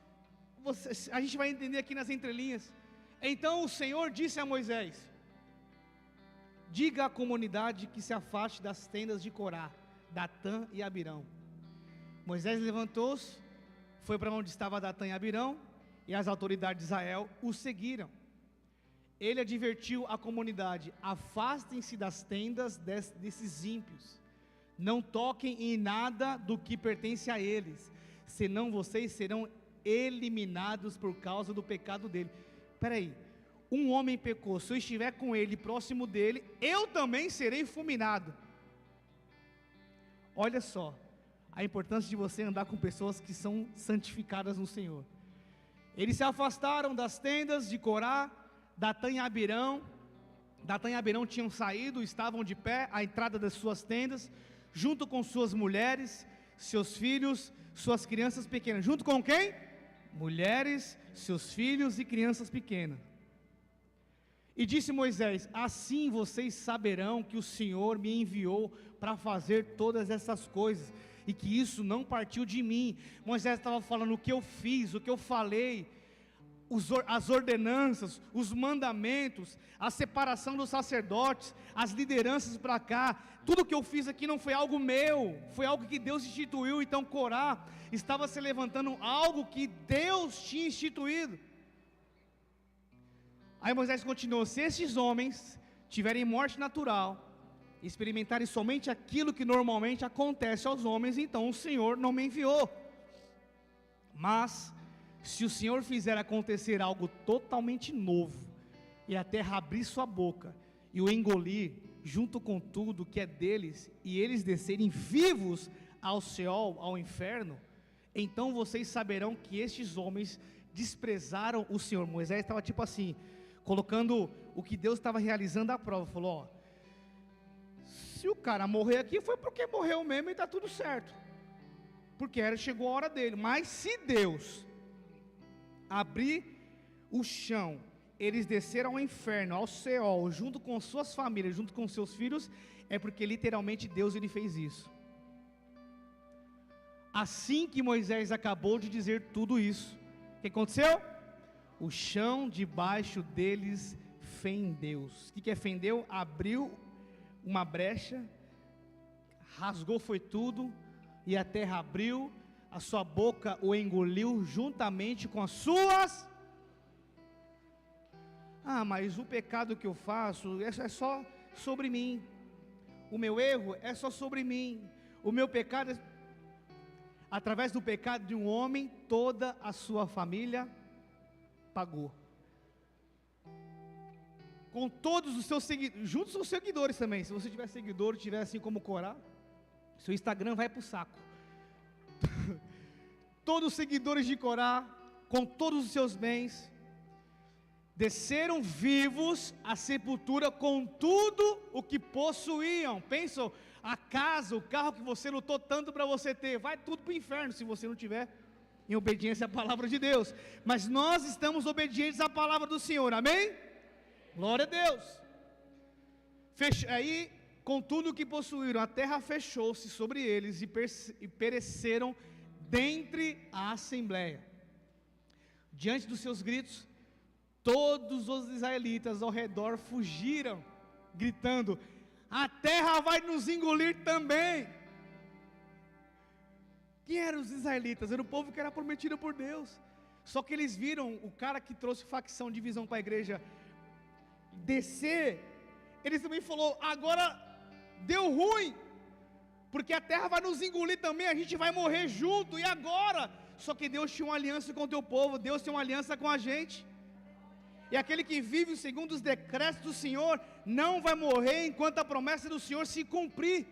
a gente vai entender aqui nas entrelinhas. Então o Senhor disse a Moisés: diga à comunidade que se afaste das tendas de Corá, Datã e Abirão. Moisés levantou-se, foi para onde estava Datã e Abirão, e as autoridades de Israel o seguiram. Ele advertiu a comunidade: afastem-se das tendas desses ímpios, não toquem em nada do que pertence a eles, senão vocês serão eliminados por causa do pecado dele. Espera aí, um homem pecou, se eu estiver com ele, próximo dele, eu também serei fulminado. Olha só a importância de você andar com pessoas que são santificadas no Senhor. Eles se afastaram das tendas de Corá, Datã e Abirão. Datã e Abirão tinham saído, estavam de pé à entrada das suas tendas, junto com suas mulheres, seus filhos, suas crianças pequenas. Junto com quem? Mulheres, seus filhos e crianças pequenas. E disse Moisés: assim vocês saberão que o Senhor me enviou para fazer todas essas coisas, e que isso não partiu de mim. Moisés estava falando o que eu fiz, o que eu falei, as ordenanças, os mandamentos, a separação dos sacerdotes, as lideranças para cá. Tudo que eu fiz aqui não foi algo meu, foi algo que Deus instituiu. Então Corá estava se levantando algo que Deus tinha instituído. Aí Moisés continuou: se estes homens tiverem morte natural, experimentarem somente aquilo que normalmente acontece aos homens, então o Senhor não me enviou. Mas se o Senhor fizer acontecer algo totalmente novo, e a terra abrir sua boca e o engolir junto com tudo que é deles, e eles descerem vivos ao Seol, ao inferno, então vocês saberão que estes homens desprezaram o Senhor. Moisés estava tipo assim, colocando o que Deus estava realizando à prova. Falou: ó, se o cara morrer aqui foi porque morreu mesmo e está tudo certo, porque chegou a hora dele. Mas se Deus abrir o chão, eles desceram ao inferno, ao Seol, junto com suas famílias, junto com seus filhos, é porque literalmente Deus ele fez isso. Assim que Moisés acabou de dizer tudo isso, o que aconteceu? O chão debaixo deles fendeu. O que fendeu? Abriu uma brecha, rasgou foi tudo, e a terra abriu, a sua boca o engoliu juntamente com as suas. Ah, mas o pecado que eu faço é só sobre mim, o meu erro é só sobre mim, o meu pecado através do pecado de um homem, toda a sua família pagou, com todos os seus seguidores, juntos os seguidores também. Se você tiver seguidor, tiver assim como Corá, seu Instagram vai para o saco. Todos os seguidores de Corá, com todos os seus bens, desceram vivos à sepultura com tudo o que possuíam. Pensam, a casa, o carro que você lutou tanto para você ter, vai tudo para o inferno se você não tiver em obediência à palavra de Deus. Mas nós estamos obedientes à palavra do Senhor, amém? Glória a Deus. Aí, com tudo o que possuíram, a terra fechou-se sobre eles e pereceram dentre a assembleia. Diante dos seus gritos, todos os israelitas ao redor fugiram, gritando: a terra vai nos engolir também. Quem eram os israelitas? Era o povo que era prometido por Deus. Só que eles viram o cara que trouxe facção, divisão para a igreja descer. Eles também falaram: agora deu ruim, porque a terra vai nos engolir também, a gente vai morrer junto, e agora? Só que Deus tinha uma aliança com o teu povo, Deus tem uma aliança com a gente. E aquele que vive segundo os decretos do Senhor não vai morrer enquanto a promessa do Senhor se cumprir.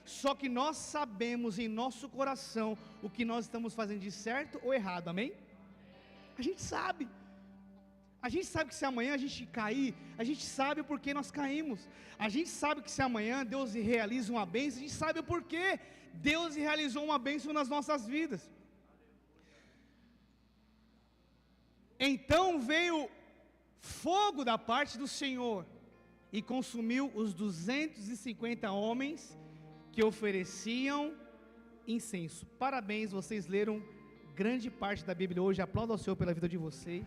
Só que nós sabemos em nosso coração o que nós estamos fazendo de certo ou errado, amém? A gente sabe. A gente sabe que se amanhã a gente cair, a gente sabe o porquê nós caímos. A gente sabe que se amanhã Deus realiza uma bênção, a gente sabe o porquê Deus realizou uma bênção nas nossas vidas. Então veio fogo da parte do Senhor e consumiu os 250 homens que ofereciam incenso. Parabéns, vocês leram grande parte da Bíblia hoje. Aplauda ao Senhor pela vida de vocês.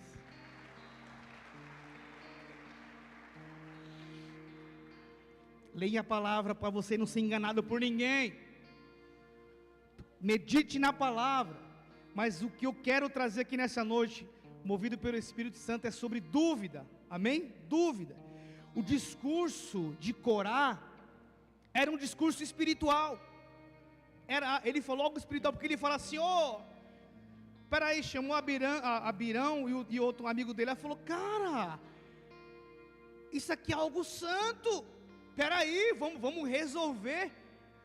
Leia a palavra para você não ser enganado por ninguém. Medite na palavra. Mas o que eu quero trazer aqui nessa noite, movido pelo Espírito Santo, é sobre dúvida, amém? Dúvida. O discurso de Corá era um discurso espiritual. Ele falou algo espiritual, porque ele fala assim: peraí, chamou Abirão e outro amigo dele, falou: cara, isso aqui é algo santo, peraí, vamos resolver.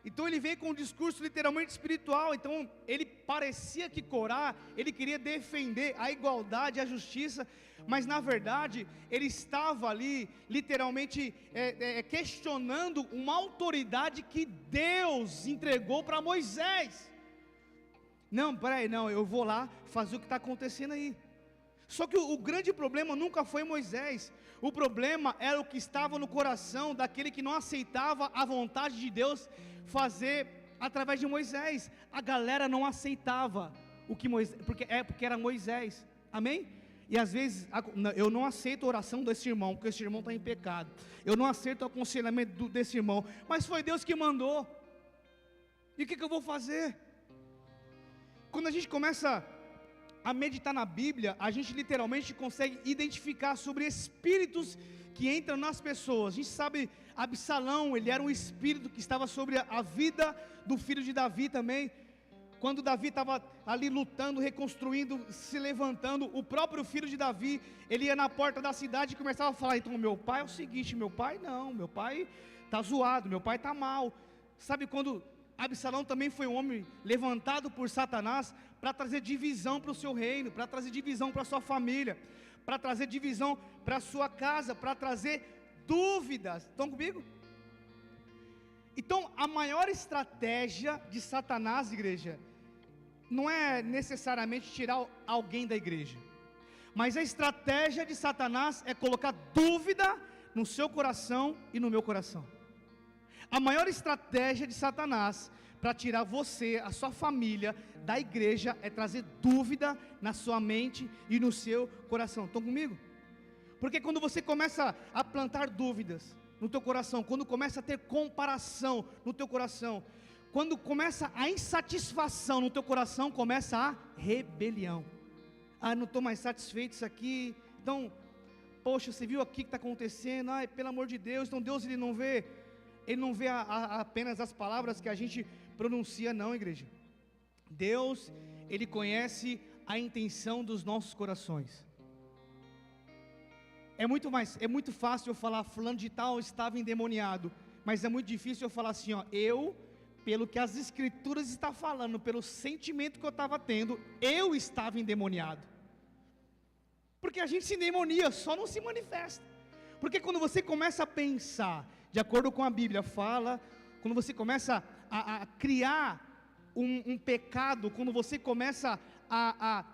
Então ele veio com um discurso literalmente espiritual. Então ele parecia que Corá, ele queria defender a igualdade e a justiça, mas na verdade ele estava ali literalmente questionando uma autoridade que Deus entregou para Moisés. Não, peraí, não, eu vou lá fazer o que está acontecendo aí. Só que o grande problema nunca foi Moisés. O problema era o que estava no coração daquele que não aceitava a vontade de Deus fazer através de Moisés. A galera não aceitava o que Moisés, porque era Moisés, amém? E às vezes eu não aceito a oração desse irmão, porque esse irmão está em pecado. Eu não aceito o aconselhamento desse irmão, mas foi Deus que mandou. E o que eu vou fazer? Quando a gente começa a meditar na Bíblia, a gente literalmente consegue identificar sobre espíritos que entram nas pessoas. A gente sabe, Absalão, ele era um espírito que estava sobre a vida do filho de Davi também. Quando Davi estava ali lutando, reconstruindo, se levantando, o próprio filho de Davi, ele ia na porta da cidade e começava a falar: então meu pai é o seguinte, meu pai está zoado, meu pai está mal. Sabe quando Absalão também foi um homem levantado por Satanás para trazer divisão para o seu reino, para trazer divisão para a sua família, para trazer divisão para a sua casa, para trazer dúvidas. Estão comigo? Então a maior estratégia de Satanás, igreja, não é necessariamente tirar alguém da igreja, mas a estratégia de Satanás é colocar dúvida no seu coração e no meu coração. A maior estratégia de Satanás para tirar você, a sua família da igreja, é trazer dúvida na sua mente e no seu coração. Estão comigo? Porque quando você começa a plantar dúvidas no teu coração, quando começa a ter comparação no teu coração, quando começa a insatisfação no teu coração, começa a rebelião. Não estou mais satisfeito isso aqui. Então, poxa, você viu aqui o que está acontecendo? Pelo amor de Deus. Então Deus, Ele não vê apenas as palavras que a gente pronuncia, não, igreja. Deus, Ele conhece a intenção dos nossos corações. É muito fácil eu falar: fulano de tal estava endemoniado, mas é muito difícil eu falar assim: pelo que as escrituras estão falando, pelo sentimento que eu estava tendo, eu estava endemoniado. Porque a gente se endemonia, só não se manifesta. Porque quando você começa a pensar de acordo com a Bíblia fala, quando você começa a criar um pecado, quando você começa a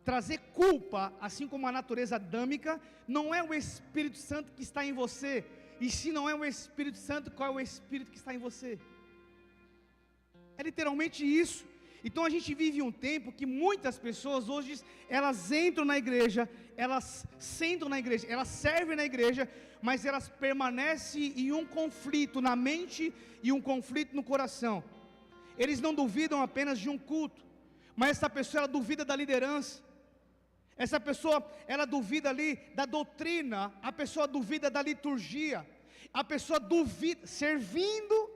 trazer culpa, assim como a natureza adâmica, não é o Espírito Santo que está em você. E se não é o Espírito Santo, qual é o Espírito que está em você? É literalmente isso. Então a gente vive um tempo que muitas pessoas hoje, elas entram na igreja, elas sentam na igreja, elas servem na igreja, mas elas permanecem em um conflito na mente e um conflito no coração. Eles não duvidam apenas de um culto, mas essa pessoa, ela duvida da liderança. Essa pessoa, ela duvida ali da doutrina, a pessoa duvida da liturgia, a pessoa duvida, servindo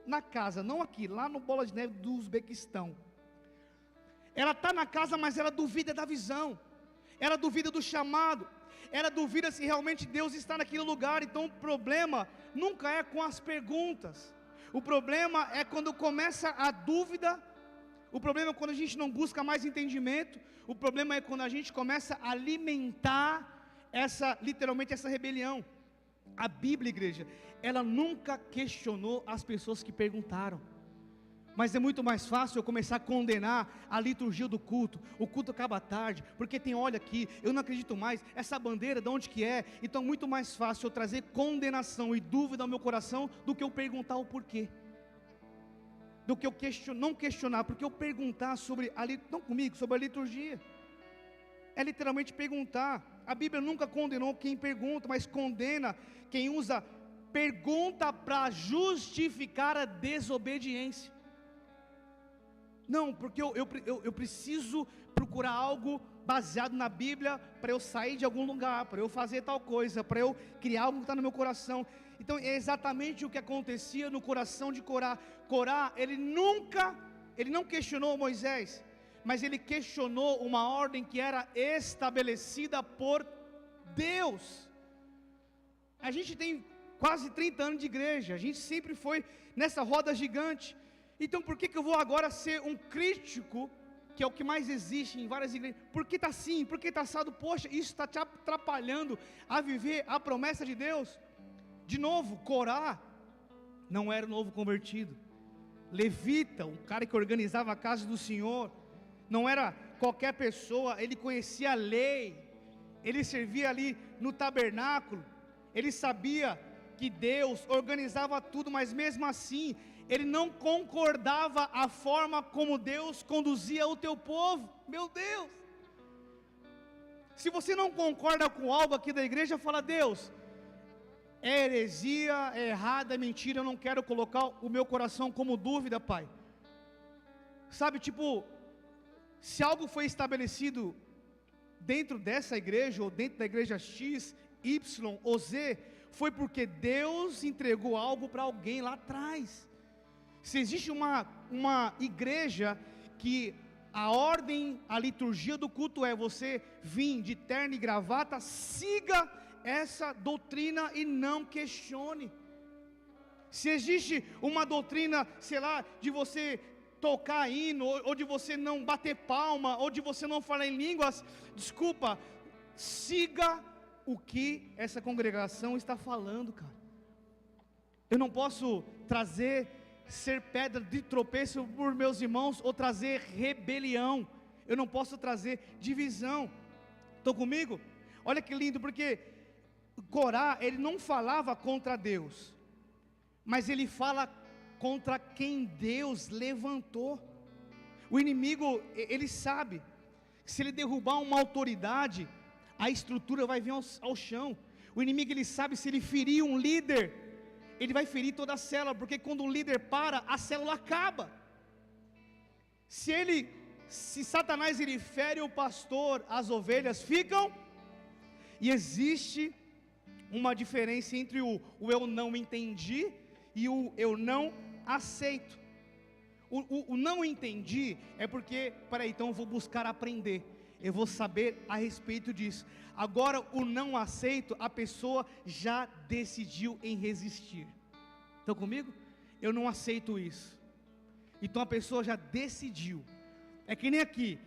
na casa, não aqui, lá no Bola de Neve do Uzbequistão. Ela está na casa, mas ela duvida da visão, ela duvida do chamado, ela duvida se realmente Deus está naquele lugar. Então o problema nunca é com as perguntas, o problema é quando começa a dúvida, o problema é quando a gente não busca mais entendimento, o problema é quando a gente começa a alimentar literalmente essa rebelião. A Bíblia, igreja, ela nunca questionou as pessoas que perguntaram. Mas é muito mais fácil eu começar a condenar a liturgia do culto. O culto acaba tarde, porque tem óleo aqui, eu não acredito mais, essa bandeira de onde que é? Então é muito mais fácil eu trazer condenação e dúvida ao meu coração, do que eu perguntar o porquê, do que eu não questionar, porque eu perguntar sobre, não comigo, sobre a liturgia, é literalmente perguntar. A Bíblia nunca condenou quem pergunta, mas condena quem usa pergunta para justificar a desobediência. Não, porque eu preciso procurar algo baseado na Bíblia, para eu sair de algum lugar, para eu fazer tal coisa, para eu criar algo que está no meu coração. Então é exatamente o que acontecia no coração de Corá. Corá, ele não questionou Moisés, mas ele questionou uma ordem que era estabelecida por Deus. A gente tem quase 30 anos de igreja, a gente sempre foi nessa roda gigante. Então por que eu vou agora ser um crítico, que é o que mais existe em várias igrejas? Por que está assim? Por que está assado? Poxa, isso está te atrapalhando a viver a promessa de Deus. De novo, Corá não era o novo convertido. Levita, um cara que organizava a casa do Senhor, não era qualquer pessoa, ele conhecia a lei, ele servia ali no tabernáculo, ele sabia que Deus organizava tudo, mas mesmo assim, ele não concordava a forma como Deus conduzia o teu povo. Meu Deus! Se você não concorda com algo aqui da igreja, fala: Deus, é heresia, é errado, é mentira, eu não quero colocar o meu coração como dúvida, Pai. Sabe, tipo, se algo foi estabelecido dentro dessa igreja, ou dentro da igreja X, Y ou Z, foi porque Deus entregou algo para alguém lá atrás. Se existe uma igreja que a ordem, a liturgia do culto é você vir de terno e gravata, siga essa doutrina e não questione. Se existe uma doutrina, sei lá, de você tocar hino, ou de você não bater palma, ou de você não falar em línguas, desculpa, siga o que essa congregação está falando, cara. Eu não posso ser pedra de tropeço por meus irmãos, ou trazer rebelião. Eu não posso trazer divisão. Estão comigo? Olha que lindo, porque Corá, ele não falava contra Deus, mas ele fala contra quem Deus levantou. O inimigo, ele sabe, se ele derrubar uma autoridade, a estrutura vai vir ao chão. O inimigo, ele sabe, se ele ferir um líder, ele vai ferir toda a célula, porque quando o líder para, a célula acaba. Se Satanás ele fere o pastor, as ovelhas ficam. E existe uma diferença entre o eu não entendi e o eu não aceito. O não entendi é porque, peraí, então eu vou buscar aprender, eu vou saber a respeito disso. Agora o não aceito, a pessoa já decidiu em resistir. Estão comigo? Eu não aceito isso. Então a pessoa já decidiu. É que nem aqui.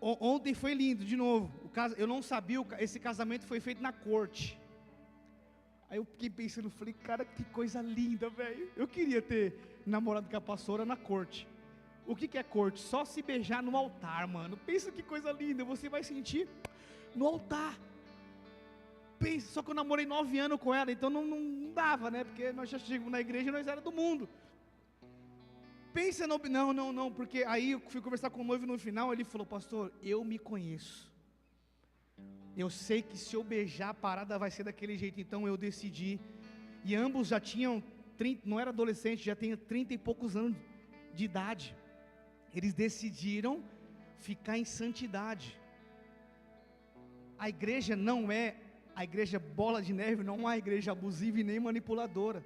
Ontem foi lindo, de novo. Eu não sabia, esse casamento foi feito na corte. Aí eu fiquei pensando, falei, cara, que coisa linda, velho. Eu queria ter namorado com a pastora na corte. O que é corte? Só se beijar no altar, mano. Pensa que coisa linda, você vai sentir no altar. Pensa, só que eu namorei 9 anos com ela, então não dava, né? Porque nós já chegamos na igreja e nós éramos do mundo. Pensa, não, porque aí eu fui conversar com o noivo no final, ele falou, pastor, eu me conheço. Eu sei que se eu beijar a parada vai ser daquele jeito, então eu decidi. E ambos já tinham 30, não era adolescente, já tinha 30 e poucos anos de idade. Eles decidiram ficar em santidade. A igreja não é a igreja bola de neve, não é uma igreja abusiva e nem manipuladora.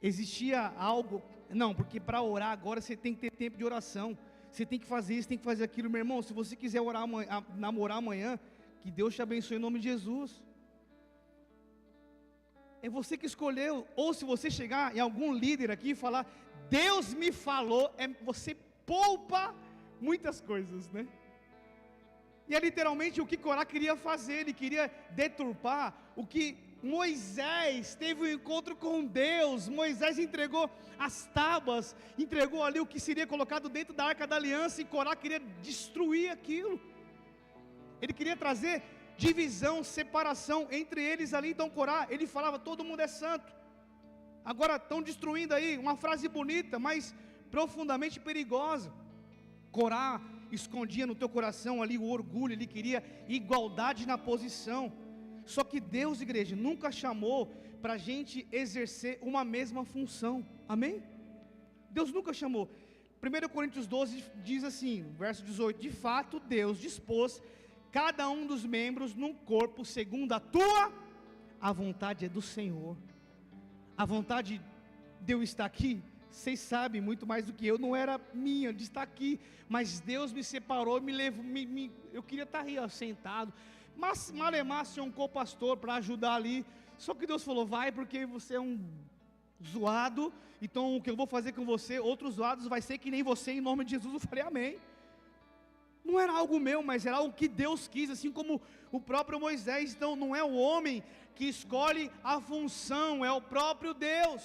Existia algo, não, porque para orar agora você tem que ter tempo de oração. Você tem que fazer isso, tem que fazer aquilo, meu irmão. Se você quiser orar namorar amanhã, Que Deus te abençoe em nome de Jesus. É você que escolheu. Ou se você chegar em algum líder aqui e falar, Deus me falou, você poupa muitas coisas, né? E é literalmente o que Corá queria fazer. Ele queria deturpar o que Moisés teve um encontro com Deus. Moisés entregou as tábuas, entregou ali o que seria colocado dentro da Arca da Aliança, e Corá queria destruir aquilo. Ele queria trazer divisão, separação entre eles ali. Então Corá, ele falava, todo mundo é santo. Agora estão destruindo aí, uma frase bonita, mas profundamente perigosa. Corá escondia no teu coração ali o orgulho, ele queria igualdade na posição. Só que Deus, igreja, nunca chamou para a gente exercer uma mesma função, amém? Deus nunca chamou. 1 Coríntios 12 diz assim, verso 18, de fato Deus dispôs cada um dos membros num corpo segundo a vontade é do Senhor. A vontade de eu estar aqui, vocês sabem muito mais do que eu, não era minha de estar aqui, mas Deus me separou, me levou, eu queria estar aí ó, sentado, mas malemar ser um co-pastor para ajudar ali, só que Deus falou, vai porque você é um zoado, então o que eu vou fazer com você, outros zoados vai ser que nem você, em nome de Jesus. Eu falei amém. Não era algo meu, mas era algo que Deus quis, assim como o próprio Moisés. Então não é o homem que escolhe a função, é o próprio Deus.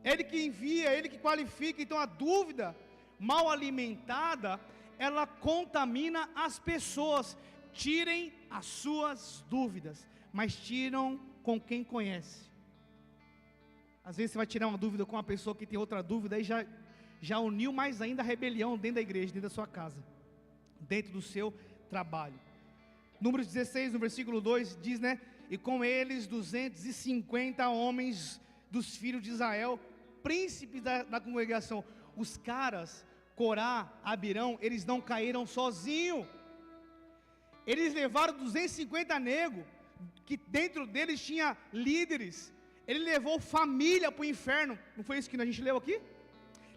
Ele que envia, Ele que qualifica. Então a dúvida mal alimentada, ela contamina as pessoas. Tirem as suas dúvidas, mas tiram com quem conhece. Às vezes você vai tirar uma dúvida com uma pessoa que tem outra dúvida, e já uniu mais ainda a rebelião dentro da igreja, dentro da sua casa, dentro do seu trabalho. Números 16, no versículo 2, diz, né? E com eles 250 homens dos filhos de Israel, príncipes da congregação. Os caras, Corá, Abirão, eles não caíram sozinhos. Eles levaram 250 negros, que dentro deles tinha líderes. Ele levou família para o inferno. Não foi isso que a gente leu aqui?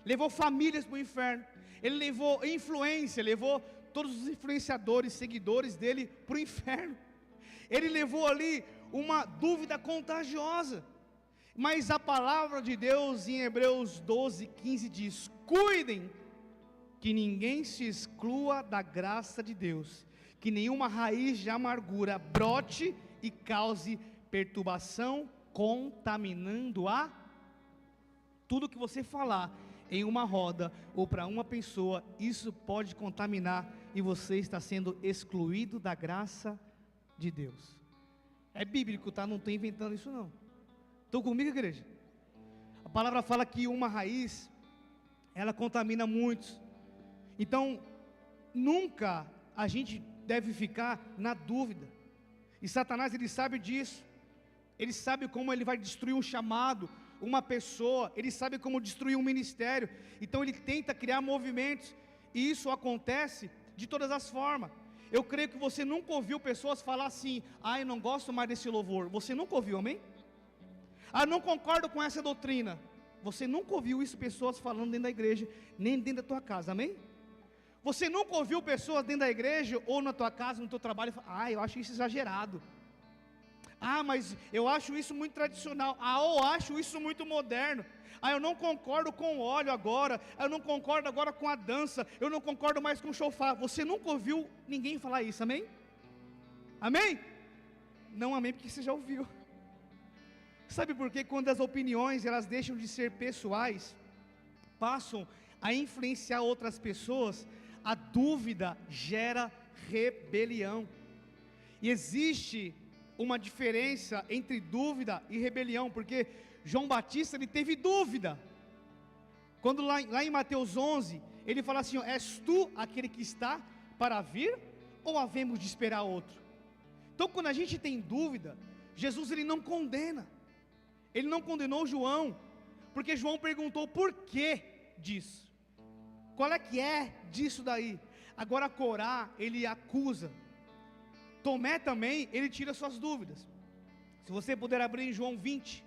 Levou famílias para o inferno. Ele levou influência, levou todos os influenciadores, seguidores dele para o inferno. Ele levou ali uma dúvida contagiosa. Mas a palavra de Deus em Hebreus 12, 15 diz: cuidem que ninguém se exclua da graça de Deus, que nenhuma raiz de amargura brote e cause perturbação, contaminando tudo que você falar em uma roda ou para uma pessoa, isso pode contaminar e você está sendo excluído da graça de Deus. É bíblico, tá? Não estou inventando isso não. Estão comigo, igreja? A palavra fala que uma raiz, ela contamina muitos. Então, nunca a gente deve ficar na dúvida. E Satanás, ele sabe disso. Ele sabe como ele vai destruir um chamado, uma pessoa. Ele sabe como destruir um ministério. Então ele tenta criar movimentos. E isso acontece de todas as formas. Eu creio que você nunca ouviu pessoas falar assim: ah, eu não gosto mais desse louvor. Você nunca ouviu, amém? Ah, não concordo com essa doutrina. Você nunca ouviu isso, pessoas falando dentro da igreja, nem dentro da tua casa, amém? Você nunca ouviu pessoas dentro da igreja, ou na tua casa, no teu trabalho, ah, eu acho isso exagerado. Ah, mas eu acho isso muito tradicional. Ah, eu acho isso muito moderno. Ah, eu não concordo com o óleo agora. Eu não concordo agora com a dança. Eu não concordo mais com o shofar. Você nunca ouviu ninguém falar isso, amém? Amém? Não amém, porque você já ouviu. Sabe por quê? Quando as opiniões, elas deixam de ser pessoais, passam a influenciar outras pessoas, a dúvida gera rebelião. E existe uma diferença entre dúvida e rebelião, porque João Batista, ele teve dúvida. Quando lá em Mateus 11, ele fala assim: és tu aquele que está para vir, ou havemos de esperar outro? Então quando a gente tem dúvida, Jesus, ele não condena. Ele não condenou João, porque João perguntou por que disso. Qual é que é disso daí? Agora Corá, ele acusa. Tomé também, ele tira suas dúvidas. Se você puder abrir em João 20,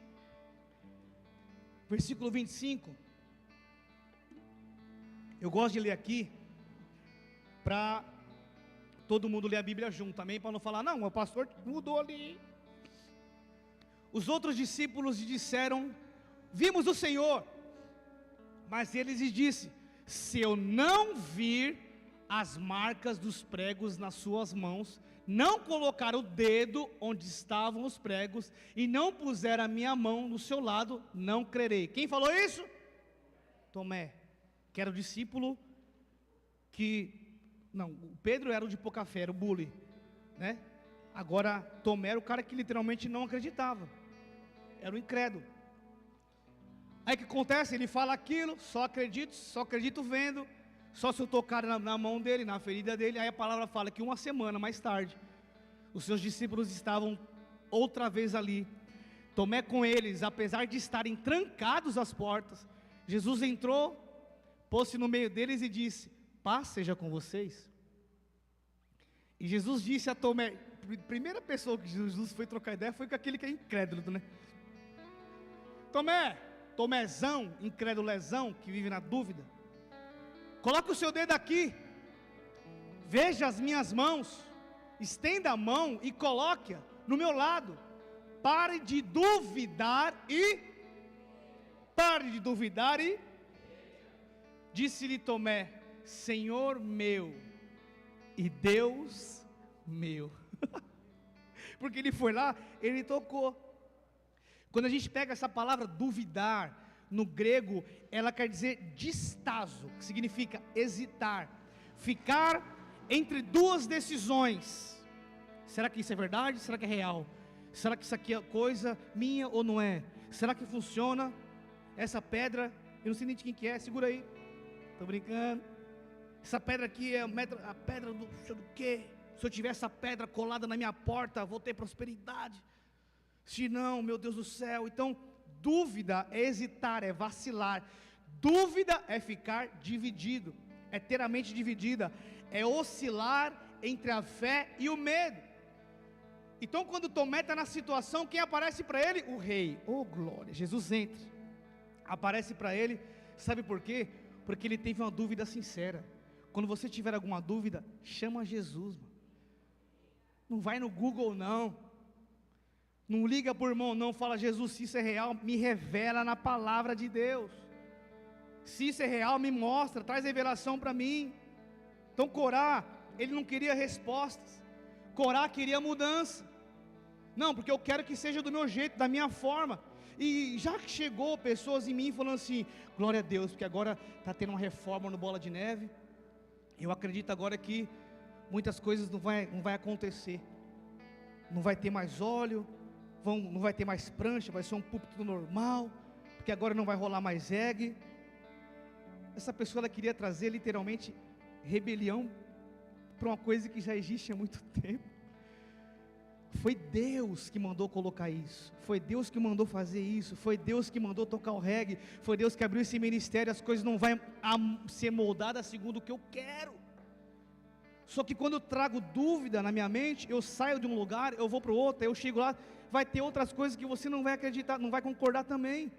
versículo 25. Eu gosto de ler aqui, para todo mundo lê a Bíblia junto também, para não falar, não, o pastor mudou ali. Os outros discípulos lhe disseram, vimos o Senhor. Mas ele lhes disse, se eu não vir as marcas dos pregos nas suas mãos, não colocar o dedo onde estavam os pregos, e não puser a minha mão no seu lado, não crerei. Quem falou isso? Tomé, que era o discípulo o Pedro era o de pouca fé, era o bully, né? Agora, Tomé era o cara que literalmente não acreditava, era o incrédulo. Aí o que acontece? Ele fala aquilo, só acredito vendo, só se eu tocar na mão dele, na ferida dele. Aí a palavra fala que uma semana mais tarde, os seus discípulos estavam outra vez ali, Tomé com eles, apesar de estarem trancados as portas. Jesus entrou, pôs-se no meio deles e disse, paz seja com vocês. E Jesus disse a Tomé, primeira pessoa que Jesus foi trocar ideia foi com aquele que é incrédulo, né? Tomézão, incrédulezão, que vive na dúvida, coloque o seu dedo aqui, veja as minhas mãos, estenda a mão e coloque-a no meu lado, pare de duvidar e disse-lhe Tomé, Senhor meu e Deus meu. Porque ele foi lá, ele tocou. Quando a gente pega essa palavra duvidar, no grego, ela quer dizer distazo, que significa hesitar, ficar entre duas decisões. Será que isso é verdade? Será que é real? Será que isso aqui é coisa minha ou não é? Será que funciona? Essa pedra, eu não sei nem de quem que é, segura aí, estou brincando. Essa pedra aqui é a pedra do sei do quê? Se eu tiver essa pedra colada na minha porta, vou ter prosperidade. Se não, meu Deus do céu. Então, dúvida é hesitar, é vacilar. Dúvida é ficar dividido, é ter a mente dividida, é oscilar entre a fé e o medo. Então, quando Tomé está na situação, quem aparece para ele? O rei. Oh glória, Jesus entra, aparece para ele. Sabe por quê? Porque ele teve uma dúvida sincera. Quando você tiver alguma dúvida, chama Jesus, mano. Não vai no Google não, não liga por irmão não, fala Jesus, se isso é real, me revela na palavra de Deus. Se isso é real, me mostra, traz revelação para mim. Então Corá, ele não queria respostas, Corá queria mudança. Não, porque eu quero que seja do meu jeito, da minha forma. E já que chegou pessoas em mim falando assim, glória a Deus, porque agora está tendo uma reforma no Bola de Neve, eu acredito agora que muitas coisas não vai acontecer, não vai ter mais óleo, não vai ter mais prancha, vai ser um púlpito normal, porque agora não vai rolar mais egg. Essa pessoa ela queria trazer literalmente rebelião para uma coisa que já existe há muito tempo. Foi Deus que mandou colocar isso, foi Deus que mandou fazer isso, foi Deus que mandou tocar o reggae, foi Deus que abriu esse ministério. As coisas não vão ser moldadas segundo o que eu quero. Só que quando eu trago dúvida na minha mente, eu saio de um lugar, eu vou para o outro, eu chego lá, vai ter outras coisas que você não vai acreditar, não vai concordar também.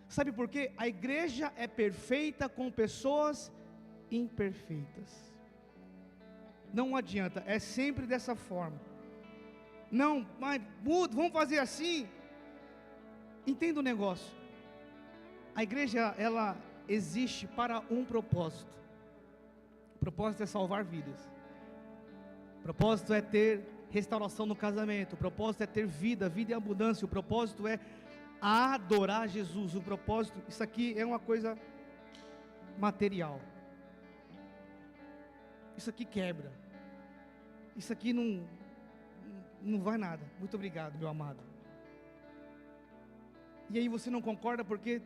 Sabe por quê? A igreja é perfeita com pessoas imperfeitas. Não adianta, é sempre dessa forma. Não, mas muda, vamos fazer assim. Entenda o negócio. A igreja, ela existe para um propósito. O propósito é salvar vidas. O propósito é ter restauração no casamento. O propósito é ter vida em abundância. O propósito é adorar Jesus. O propósito, isso aqui é uma coisa material. Isso aqui quebra. Isso aqui não vai nada. Muito obrigado, meu amado. E aí você não concorda porque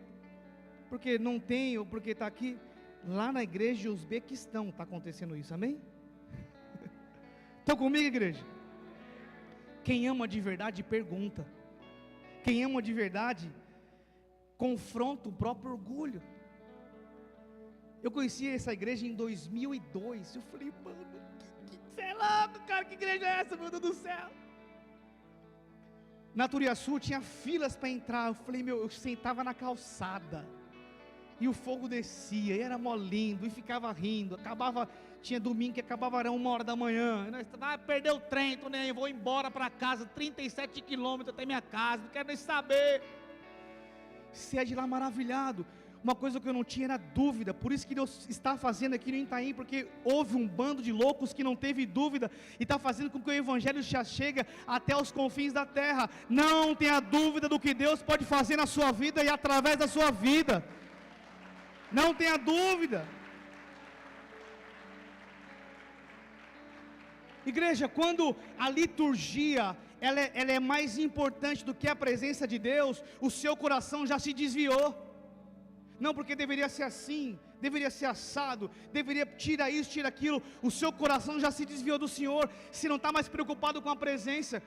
não tem, ou porque está aqui. Lá na igreja de Uzbequistão está acontecendo isso, amém? Estão comigo, igreja? Quem ama de verdade pergunta. Quem ama de verdade confronta o próprio orgulho. Eu conheci essa igreja em 2002. Eu falei, mano, que é louco, cara, que igreja é essa, meu Deus do céu? Na Turiaçu tinha filas para entrar. Eu falei, eu sentava na calçada. E o fogo descia, e era mó lindo, e ficava rindo, acabava, tinha domingo que acabava era 1h da manhã, e nós, perdeu o trem, tô nem aí, vou embora para casa, 37 quilômetros até minha casa, não quero nem saber. Saia de lá maravilhado. Uma coisa que eu não tinha era dúvida, por isso que Deus está fazendo aqui no Itaim, porque houve um bando de loucos que não teve dúvida, e está fazendo com que o Evangelho já chegue até os confins da terra. Não tenha dúvida do que Deus pode fazer na sua vida e através da sua vida, não tenha dúvida. Igreja, quando a liturgia, ela é mais importante do que a presença de Deus, o seu coração já se desviou. Não, porque deveria ser assim, deveria ser assado, deveria tira isso, tira aquilo. O seu coração já se desviou do Senhor, se não está mais preocupado com a presença.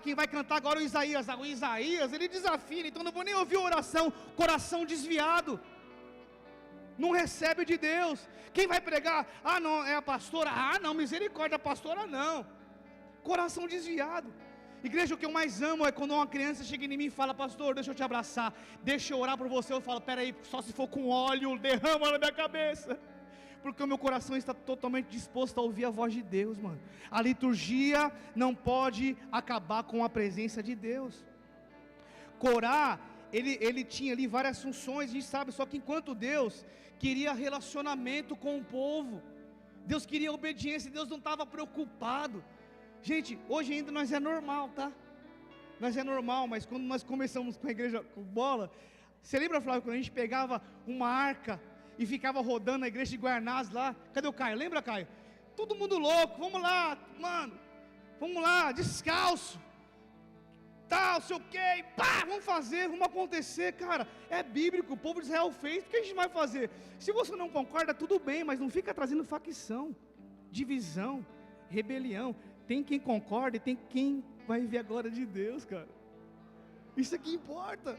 Quem vai cantar agora é o Isaías. O Isaías, ele desafina, então não vou nem ouvir a oração. Coração desviado, não recebe de Deus. Quem vai pregar? Não, é a pastora. Não, misericórdia, a pastora não. Coração desviado. Igreja, o que eu mais amo é quando uma criança chega em mim e fala: pastor, deixa eu te abraçar, deixa eu orar por você. Eu falo: peraí, só se for com óleo, derrama na minha cabeça, porque o meu coração está totalmente disposto a ouvir a voz de Deus, mano. A liturgia não pode acabar com a presença de Deus. Corá, ele tinha ali várias funções, a gente sabe, só que enquanto Deus queria relacionamento com o povo, Deus queria obediência, Deus não estava preocupado. Gente, hoje ainda nós é normal, tá? Nós é normal, mas quando nós começamos com a igreja com bola, você lembra, Flávio, quando a gente pegava uma arca e ficava rodando a igreja de Guarnaz lá? Cadê o Caio? Lembra, Caio? Todo mundo louco, vamos lá, mano, vamos lá, descalço, tal, sei o que, pá, vamos fazer, vamos acontecer, cara. É bíblico, o povo de Israel fez, o que a gente vai fazer? Se você não concorda, tudo bem, mas não fica trazendo facção, divisão, rebelião. Tem quem concorda e tem quem vai ver a glória de Deus, cara. Isso aqui importa.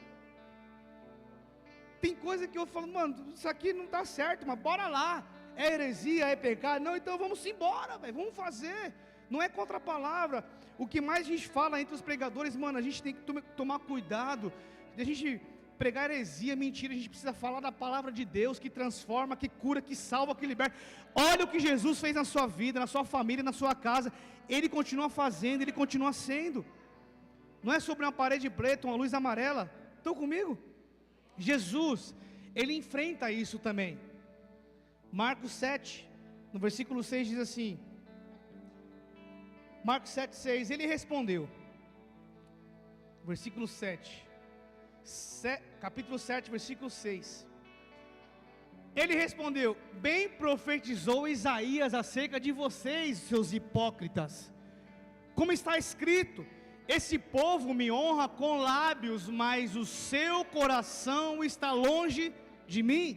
Tem coisa que eu falo: mano, isso aqui não está certo, mas bora lá. É heresia, é pecado? Não, então vamos embora, velho, vamos fazer. Não é contra a palavra. O que mais a gente fala entre os pregadores, mano, a gente tem que tomar cuidado de a gente pregar heresia, mentira. A gente precisa falar da palavra de Deus, que transforma, que cura, que salva, que liberta. Olha o que Jesus fez na sua vida, na sua família, na sua casa. Ele continua fazendo, Ele continua sendo. Não é sobre uma parede preta, uma luz amarela. Estão comigo? Jesus, Ele enfrenta isso também. Marcos 7, no versículo 6 diz assim, Marcos 7, 6, Ele respondeu, versículo 7, capítulo 7, versículo 6, Ele respondeu: bem profetizou Isaías acerca de vocês, seus hipócritas. Como está escrito: esse povo me honra com lábios, mas o seu coração está longe de mim.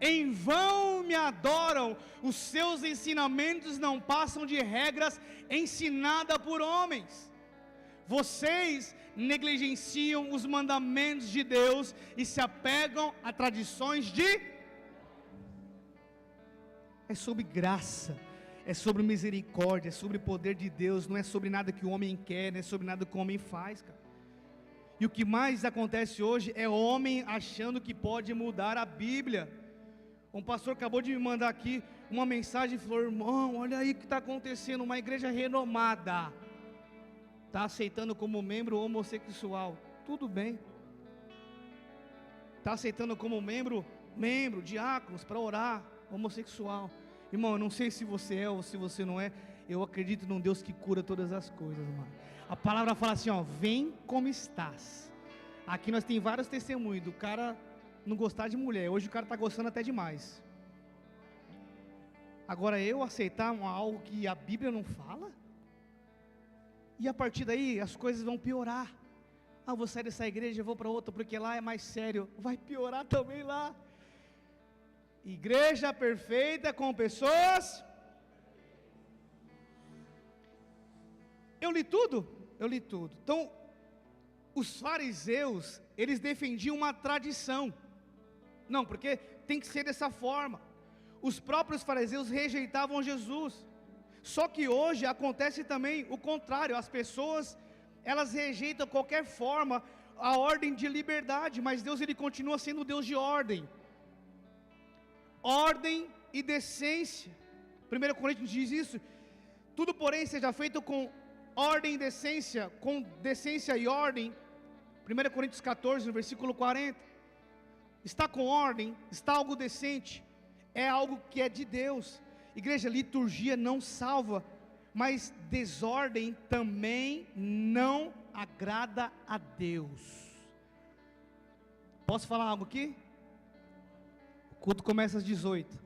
Em vão me adoram, os seus ensinamentos não passam de regras ensinadas por homens. Vocês negligenciam os mandamentos de Deus e se apegam a tradições é sobre graça, é sobre misericórdia, é sobre o poder de Deus, não é sobre nada que o homem quer, não é sobre nada que o homem faz, cara. E o que mais acontece hoje é homem achando que pode mudar a Bíblia. Um pastor acabou de me mandar aqui uma mensagem e falou: irmão, olha aí o que está acontecendo, uma igreja renomada está aceitando como membro homossexual. Tudo bem. Está aceitando como membro, diáconos, para orar, homossexual. Irmão, eu não sei se você é ou se você não é. Eu acredito num Deus que cura todas as coisas, mano. A palavra fala assim, ó: vem como estás. Aqui nós tem vários testemunhos do cara não gostar de mulher. Hoje o cara está gostando até demais. Agora eu aceitar algo que a Bíblia não fala? E a partir daí as coisas vão piorar. Vou sair dessa igreja, vou para outra porque lá é mais sério. Vai piorar também lá. Igreja perfeita com pessoas. Eu li tudo. Então, os fariseus, eles defendiam uma tradição. Não, porque tem que ser dessa forma. Os próprios fariseus rejeitavam Jesus. Só que hoje acontece também o contrário. As pessoas, elas rejeitam qualquer forma a ordem de liberdade, mas Deus ele continua sendo Deus de ordem. Ordem e decência. 1 Coríntios diz isso. Tudo, porém, seja feito com ordem e decência, com decência e ordem. 1 Coríntios 14, no versículo 40. Está com ordem, está algo decente, é algo que é de Deus. Igreja, liturgia não salva, mas desordem também não agrada a Deus. Posso falar algo aqui? O culto começa às 18.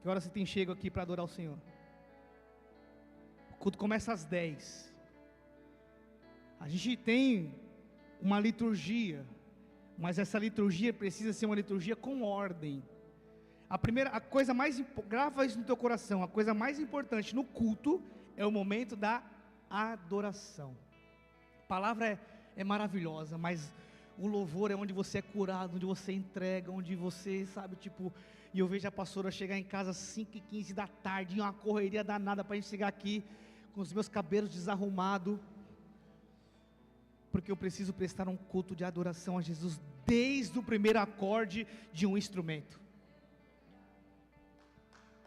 Que hora você tem chego aqui para adorar o Senhor? O culto começa às 10. A gente tem uma liturgia, mas essa liturgia precisa ser uma liturgia com ordem. A coisa mais, grava isso no teu coração, a coisa mais importante no culto é o momento da adoração. A palavra é maravilhosa, mas o louvor é onde você é curado, onde você entrega, onde você, sabe, tipo, e eu vejo a pastora chegar em casa às 5h15 da tarde, em uma correria danada para a gente chegar aqui, com os meus cabelos desarrumados, porque eu preciso prestar um culto de adoração a Jesus, desde o primeiro acorde de um instrumento.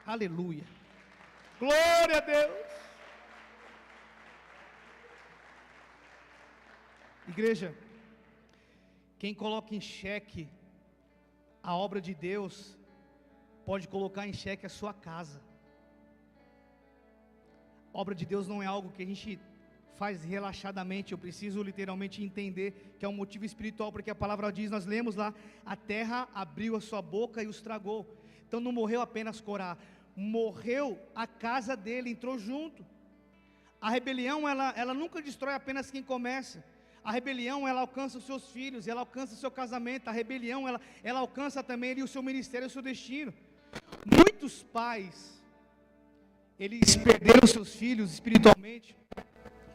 Aleluia, glória a Deus. Igreja, quem coloca em xeque a obra de Deus, pode colocar em xeque a sua casa. A obra de Deus não é algo que a gente faz relaxadamente, eu preciso literalmente entender que é um motivo espiritual, porque a palavra diz, nós lemos lá, a terra abriu a sua boca e os tragou. Então não morreu apenas Corá, morreu a casa dele, entrou junto. A rebelião, ela nunca destrói apenas quem começa. A rebelião, ela alcança os seus filhos, ela alcança o seu casamento. A rebelião, ela alcança também ali o seu ministério, o seu destino. Muitos pais, eles perderam seus filhos espiritualmente,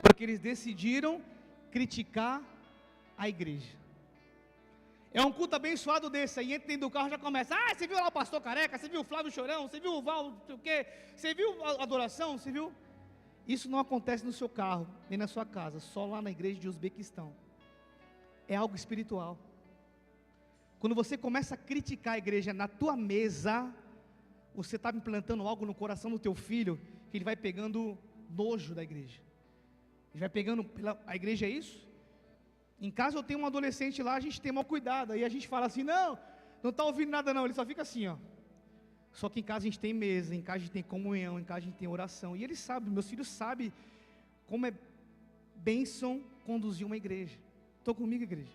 porque eles decidiram criticar a igreja. É um culto abençoado desse, aí entra dentro do carro e já começa, você viu lá o pastor careca, você viu o Flávio Chorão, você viu o Val, não sei o quê, você viu a adoração, você viu? Isso não acontece no seu carro, nem na sua casa, só lá na igreja de Uzbequistão. É algo espiritual. Quando você começa a criticar a igreja na tua mesa, você está implantando algo no coração do teu filho, que ele vai pegando nojo da igreja. Ele vai pegando, a igreja é isso? Em casa eu tenho um adolescente lá, a gente tem mau cuidado, aí a gente fala assim, não está ouvindo nada não, ele só fica assim, ó. Só que em casa a gente tem mesa, em casa a gente tem comunhão, em casa a gente tem oração, e eles sabem, meus filhos sabem como é bênção conduzir uma igreja. Estão comigo, igreja?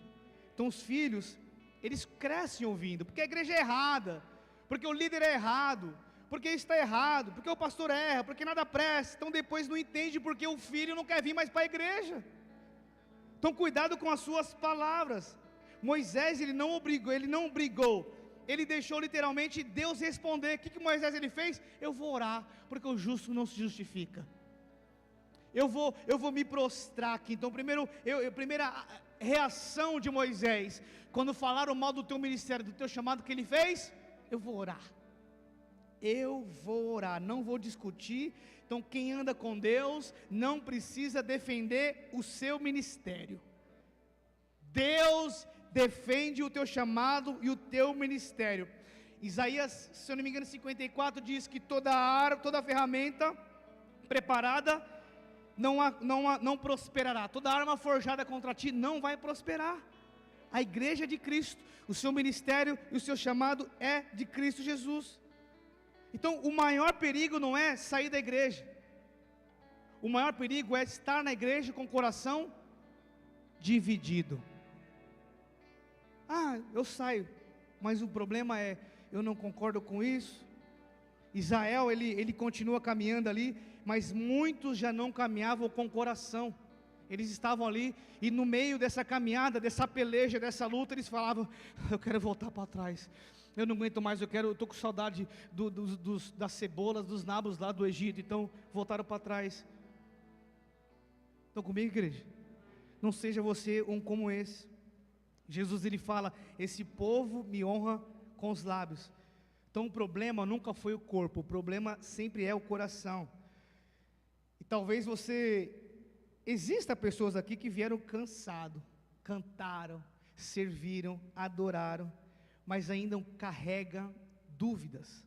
Então os filhos, eles crescem ouvindo, porque a igreja é errada, porque o líder é errado, porque está errado, porque o pastor erra, porque nada presta, então depois não entende porque o filho não quer vir mais para a igreja. Então cuidado com as suas palavras. Moisés, ele não brigou, ele deixou literalmente Deus responder. O que Moisés ele fez? Eu vou orar, porque o justo não se justifica. Eu vou me prostrar aqui. Então primeira reação de Moisés, quando falaram mal do teu ministério, do teu chamado, que ele fez? Eu vou orar, não vou discutir. Então quem anda com Deus, não precisa defender o seu ministério. Deus defende o teu chamado e o teu ministério. Isaías, se eu não me engano, 54 diz que toda ferramenta preparada não prosperará. Toda arma forjada contra ti não vai prosperar. A igreja é de Cristo, o seu ministério e o seu chamado é de Cristo Jesus. Então o maior perigo não é sair da igreja, o maior perigo é estar na igreja com o coração dividido. Eu saio, mas o problema é, eu não concordo com isso. Israel, ele continua caminhando ali, mas muitos já não caminhavam com o coração. Eles estavam ali, e no meio dessa caminhada, dessa peleja, dessa luta, eles falavam, eu quero voltar para trás, eu não aguento mais, eu estou com saudade das cebolas, dos nabos lá do Egito. Então voltaram para trás. Estão comigo, igreja? Não seja você um como esse. Jesus ele fala, esse povo me honra com os lábios. Então o problema nunca foi o corpo, o problema sempre é o coração. E talvez você Existem pessoas aqui que vieram cansados, cantaram, serviram, adoraram, mas ainda carregam dúvidas.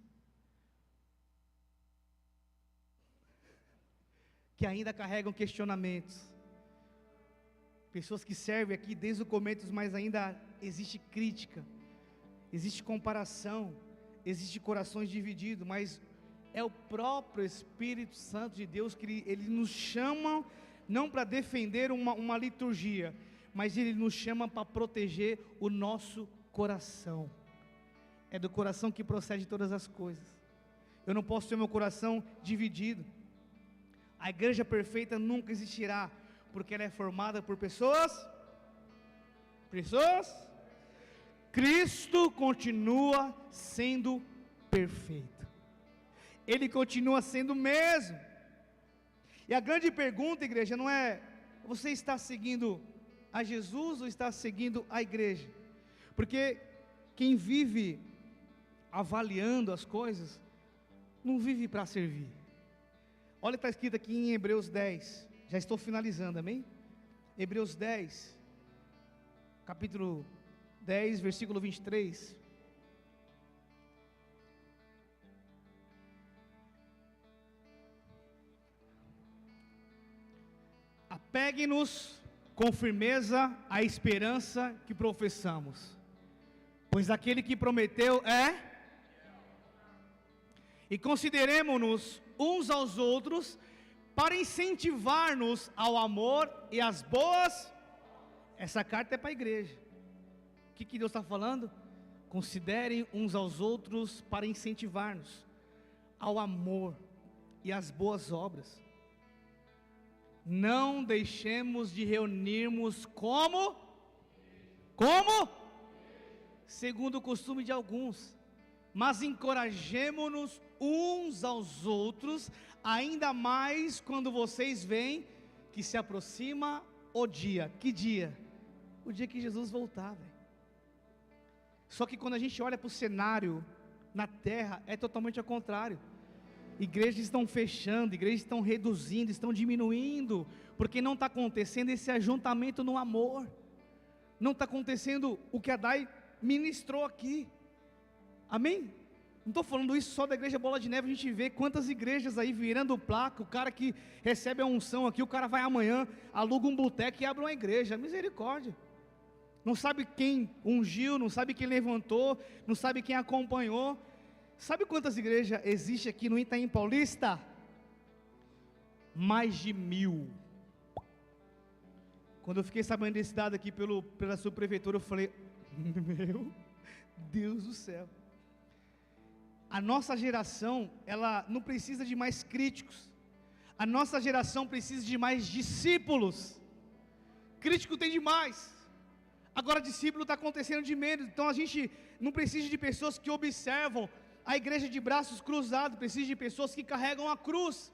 Que ainda carregam questionamentos. Pessoas que servem aqui desde o começo, mas ainda existe crítica, existe comparação, existe corações divididos, mas é o próprio Espírito Santo de Deus que Ele nos chama, não para defender uma liturgia, mas Ele nos chama para proteger o nosso coração. É do coração que procede todas as coisas. Eu não posso ter meu coração dividido. A igreja perfeita nunca existirá, porque ela é formada por pessoas. Cristo continua sendo perfeito. Ele continua sendo o mesmo. E a grande pergunta, igreja, não é: você está seguindo a Jesus ou está seguindo a igreja? Porque quem vive avaliando as coisas, não vive para servir. Olha o que está escrito aqui em Hebreus 10, já estou finalizando, amém? Hebreus 10, capítulo 10, versículo 23. Apegue-nos com firmeza à esperança que professamos, pois aquele que prometeu é. E consideremos-nos uns aos outros para incentivar-nos ao amor e às boas. Essa carta é para a igreja. O que Deus está falando? Considerem uns aos outros para incentivar-nos ao amor e às boas obras. Não deixemos de reunirmos como? Segundo o costume de alguns, mas encorajemo-nos uns aos outros, ainda mais quando vocês veem que se aproxima o dia. Que dia? O dia que Jesus voltar, velho. Só que quando a gente olha para o cenário na terra, é totalmente ao contrário. Igrejas estão fechando, igrejas estão reduzindo, estão diminuindo, porque não está acontecendo esse ajuntamento no amor. Não está acontecendo o que a Dai ministrou aqui. Amém? Não estou falando isso só da igreja Bola de Neve. A gente vê quantas igrejas aí virando placa. O cara que recebe a unção aqui, o cara vai amanhã, aluga um boteco e abre uma igreja. Misericórdia. Não sabe quem ungiu, não sabe quem levantou, não sabe quem acompanhou. Sabe quantas igrejas existem aqui no Itaim Paulista? Mais de 1000. Quando eu fiquei sabendo desse dado aqui pela subprefeitura, eu falei: meu Deus do céu. A nossa geração, ela não precisa de mais críticos. A nossa geração precisa de mais discípulos. Crítico tem demais. Agora discípulo está acontecendo de menos. Então a gente não precisa de pessoas que observam a igreja de braços cruzados. Precisa de pessoas que carregam a cruz.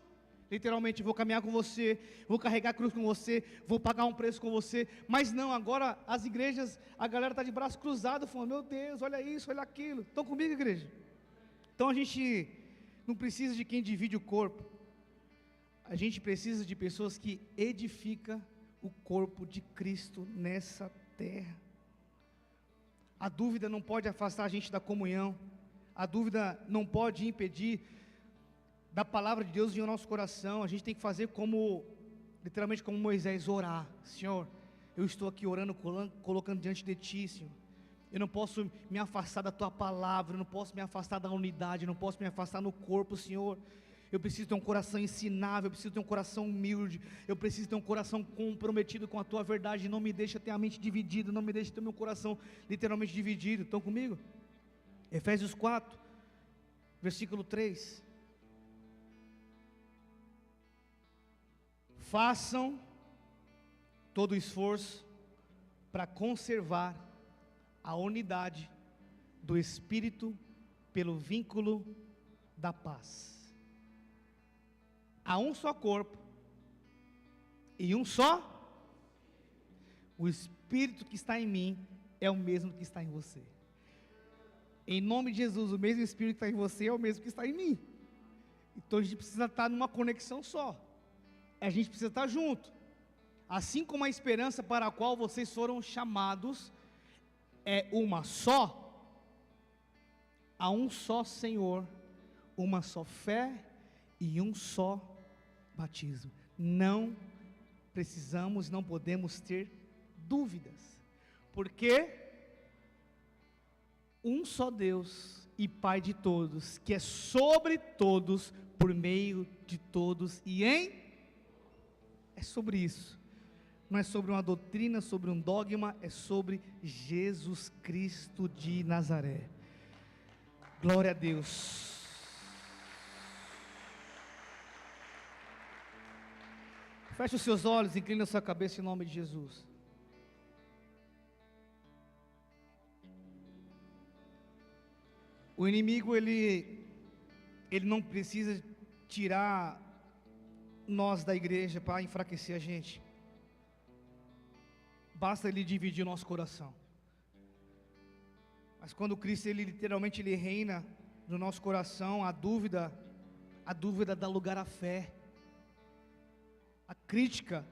Literalmente, vou caminhar com você, vou carregar a cruz com você, vou pagar um preço com você. Mas não, agora as igrejas, a galera está de braço cruzado, falando: meu Deus, olha isso, olha aquilo. Estão comigo, igreja? Então a gente não precisa de quem divide o corpo. A gente precisa de pessoas que edificam o corpo de Cristo nessa terra. A dúvida não pode afastar a gente da comunhão. A dúvida não pode impedir da palavra de Deus em nosso coração. A gente tem que fazer literalmente como Moisés, orar. Senhor, eu estou aqui orando, colocando diante de Ti, Senhor. Eu não posso me afastar da Tua palavra, eu não posso me afastar da unidade, eu não posso me afastar no corpo, Senhor. Eu preciso ter um coração ensinável, eu preciso ter um coração humilde, eu preciso ter um coração comprometido com a Tua verdade. Não me deixa ter a mente dividida, não me deixa ter meu coração literalmente dividido. Estão comigo? Efésios 4, versículo 3. Façam todo o esforço para conservar a unidade do Espírito pelo vínculo da paz. Há um só corpo e um só. O Espírito que está em mim é o mesmo que está em você. Em nome de Jesus, o mesmo Espírito que está em você é o mesmo que está em mim. Então a gente precisa estar numa conexão só. A gente precisa estar junto. assim como a esperança para a qual vocês foram chamados é uma só, há um só Senhor, uma só fé e um só batismo. Não precisamos, não podemos ter dúvidas, porque um só Deus e Pai de todos, que é sobre todos, por meio de todos e é sobre isso. Não é sobre uma doutrina, sobre um dogma, é sobre Jesus Cristo de Nazaré. Glória a Deus. Feche os seus olhos, inclina a sua cabeça em nome de Jesus. O inimigo, ele não precisa tirar nós da igreja para enfraquecer a gente. Basta ele dividir o nosso coração. Mas quando Cristo, ele literalmente ele reina no nosso coração, a dúvida dá lugar à fé. A crítica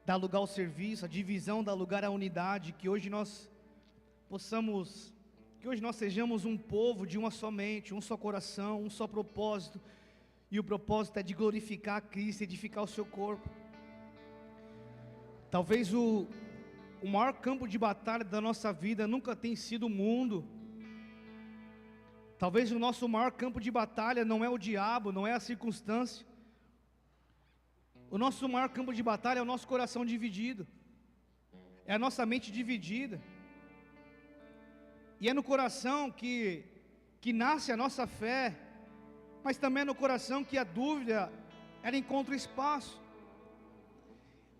dá lugar ao serviço, a divisão dá lugar à unidade, que hoje nós sejamos um povo de uma só mente, um só coração, um só propósito, e o propósito é de glorificar a Cristo, edificar o seu corpo. Talvez o maior campo de batalha da nossa vida nunca tenha sido o mundo. Talvez o nosso maior campo de batalha não é o diabo, não é a circunstância. O nosso maior campo de batalha é o nosso coração dividido, é a nossa mente dividida, e é no coração que nasce a nossa fé, mas também é no coração que a dúvida, ela encontra espaço,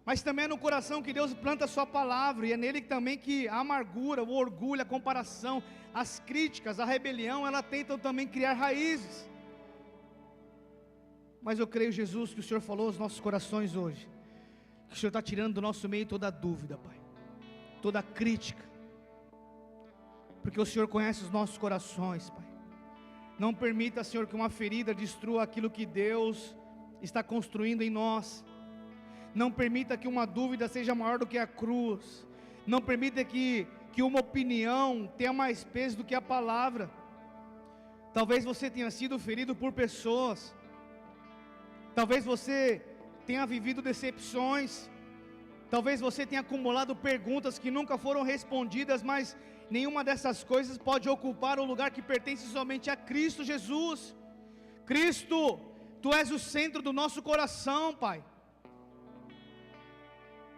mas também é no coração que Deus planta a sua palavra, e é nele também que a amargura, o orgulho, a comparação, as críticas, a rebelião, ela tentam também criar raízes. Mas eu creio, Jesus, que o Senhor falou aos nossos corações hoje, que o Senhor está tirando do nosso meio toda dúvida, Pai, toda crítica, porque o Senhor conhece os nossos corações, Pai. Não permita, Senhor, que uma ferida destrua aquilo que Deus está construindo em nós. Não permita que uma dúvida seja maior do que a cruz. Não permita que uma opinião tenha mais peso do que a palavra. Talvez você tenha sido ferido por pessoas. Talvez você tenha vivido decepções. Talvez você tenha acumulado perguntas que nunca foram respondidas, mas nenhuma dessas coisas pode ocupar o lugar que pertence somente a Cristo Jesus. Cristo, Tu és o centro do nosso coração, Pai.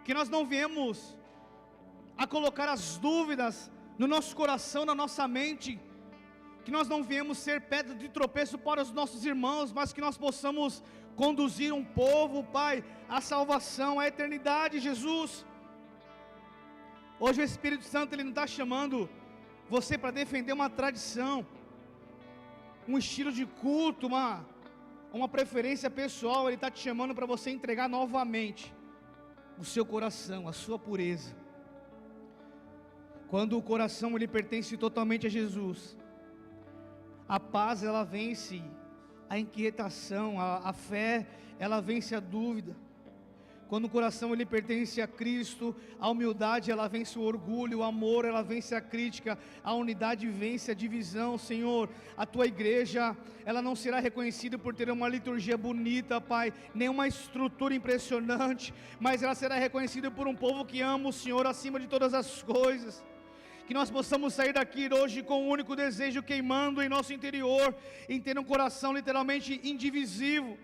Que nós não viemos a colocar as dúvidas no nosso coração, na nossa mente, que nós não viemos ser pedra de tropeço para os nossos irmãos, mas que nós possamos conduzir um povo, Pai, à salvação, à eternidade, Jesus. Hoje o Espírito Santo, ele não está chamando você para defender uma tradição, um estilo de culto, uma preferência pessoal. Ele está te chamando para você entregar novamente o seu coração, a sua pureza. Quando o coração ele pertence totalmente a Jesus, a paz ela vence a inquietação, a fé ela vence a dúvida. Quando o coração ele pertence a Cristo, a humildade ela vence o orgulho, o amor ela vence a crítica, a unidade vence a divisão. Senhor, a Tua igreja, ela não será reconhecida por ter uma liturgia bonita, Pai, nem uma estrutura impressionante, mas ela será reconhecida por um povo que ama o Senhor acima de todas as coisas. Que nós possamos sair daqui hoje com um único desejo queimando em nosso interior, em ter um coração literalmente indivisível,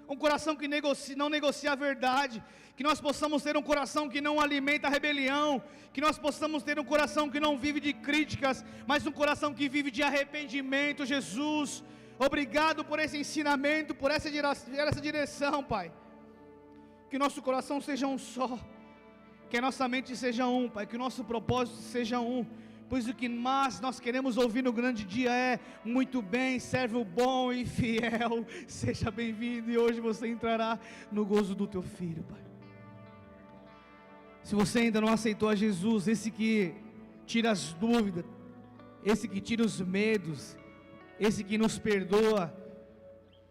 um coração que não negocia a verdade, que nós possamos ter um coração que não alimenta a rebelião, que nós possamos ter um coração que não vive de críticas, mas um coração que vive de arrependimento. Jesus, obrigado por esse ensinamento, por essa direção, Pai. Que nosso coração seja um só, que a nossa mente seja um, Pai, que o nosso propósito seja um, pois o que mais nós queremos ouvir no grande dia é: muito bem, servo bom e fiel, seja bem-vindo, e hoje você entrará no gozo do teu filho, Pai. Se você ainda não aceitou a Jesus, esse que tira as dúvidas, esse que tira os medos, esse que nos perdoa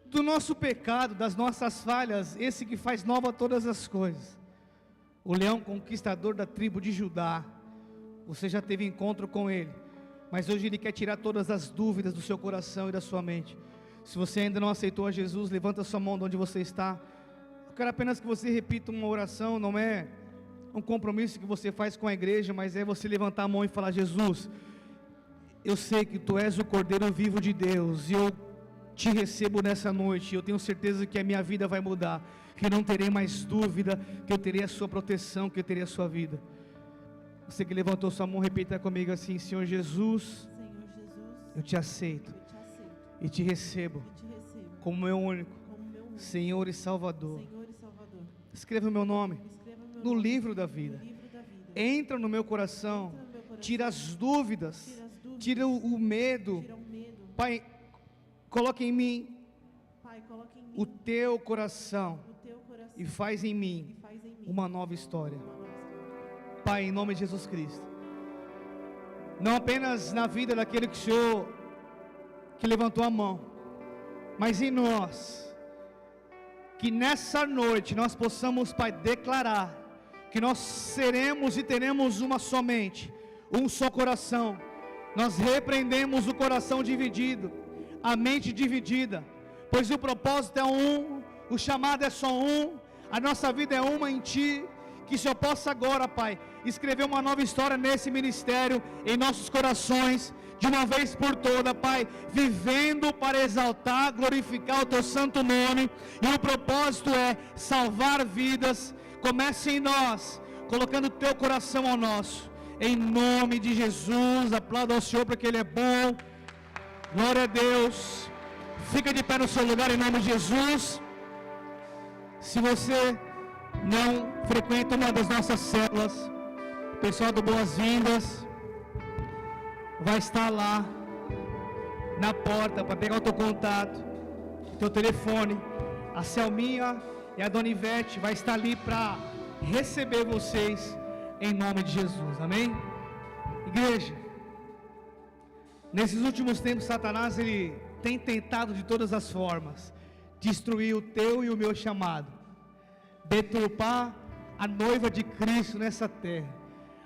do nosso pecado, das nossas falhas, esse que faz nova todas as coisas, o leão conquistador da tribo de Judá. Você já teve encontro com Ele, mas hoje Ele quer tirar todas as dúvidas do seu coração e da sua mente. Se você ainda não aceitou a Jesus, levanta sua mão de onde você está. Eu quero apenas que você repita uma oração, não é um compromisso que você faz com a igreja, mas é você levantar a mão e falar: Jesus, eu sei que Tu és o Cordeiro vivo de Deus, e eu Te recebo nessa noite. Eu tenho certeza que a minha vida vai mudar, que não terei mais dúvida, que eu terei a Sua proteção, que eu terei a Sua vida. Você que levantou sua mão, repita comigo assim: Senhor Jesus, eu Te aceito e Te recebo como meu único Senhor e Salvador. Escreva o meu nome no livro da vida. Entra no meu coração, tira as dúvidas, tira o medo. Pai, coloque em mim o Teu coração e faz em mim uma nova história. Pai, em nome de Jesus Cristo, não apenas na vida daquele que o Senhor que levantou a mão, mas em nós, que nessa noite nós possamos, Pai, declarar que nós seremos e teremos uma só mente, um só coração. Nós repreendemos o coração dividido, a mente dividida, pois o propósito é um, o chamado é só um, a nossa vida é uma em Ti. Que o Senhor possa agora, Pai, escrever uma nova história nesse ministério, em nossos corações, de uma vez por toda, Pai, vivendo para exaltar, glorificar o Teu santo nome, e o propósito é salvar vidas. Comece em nós, colocando o Teu coração ao nosso, em nome de Jesus. Aplauda ao Senhor porque Ele é bom. Glória a Deus. Fica de pé no seu lugar em nome de Jesus. Se você não frequenta uma das nossas células, o pessoal do Boas-Vindas vai estar lá na porta para pegar o teu contato, o teu telefone. A Selminha e a Dona Ivete vai estar ali para receber vocês em nome de Jesus, amém? Igreja, nesses últimos tempos Satanás ele tem tentado de todas as formas destruir o teu e o meu chamado, deturpar a noiva de Cristo nessa terra.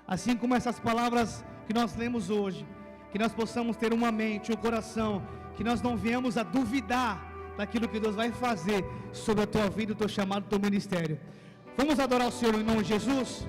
Assim como essas palavras que nós lemos hoje, que nós possamos ter uma mente, um coração, que nós não venhamos a duvidar daquilo que Deus vai fazer sobre a tua vida, o teu chamado, o teu ministério. Vamos adorar o Senhor em nome de Jesus?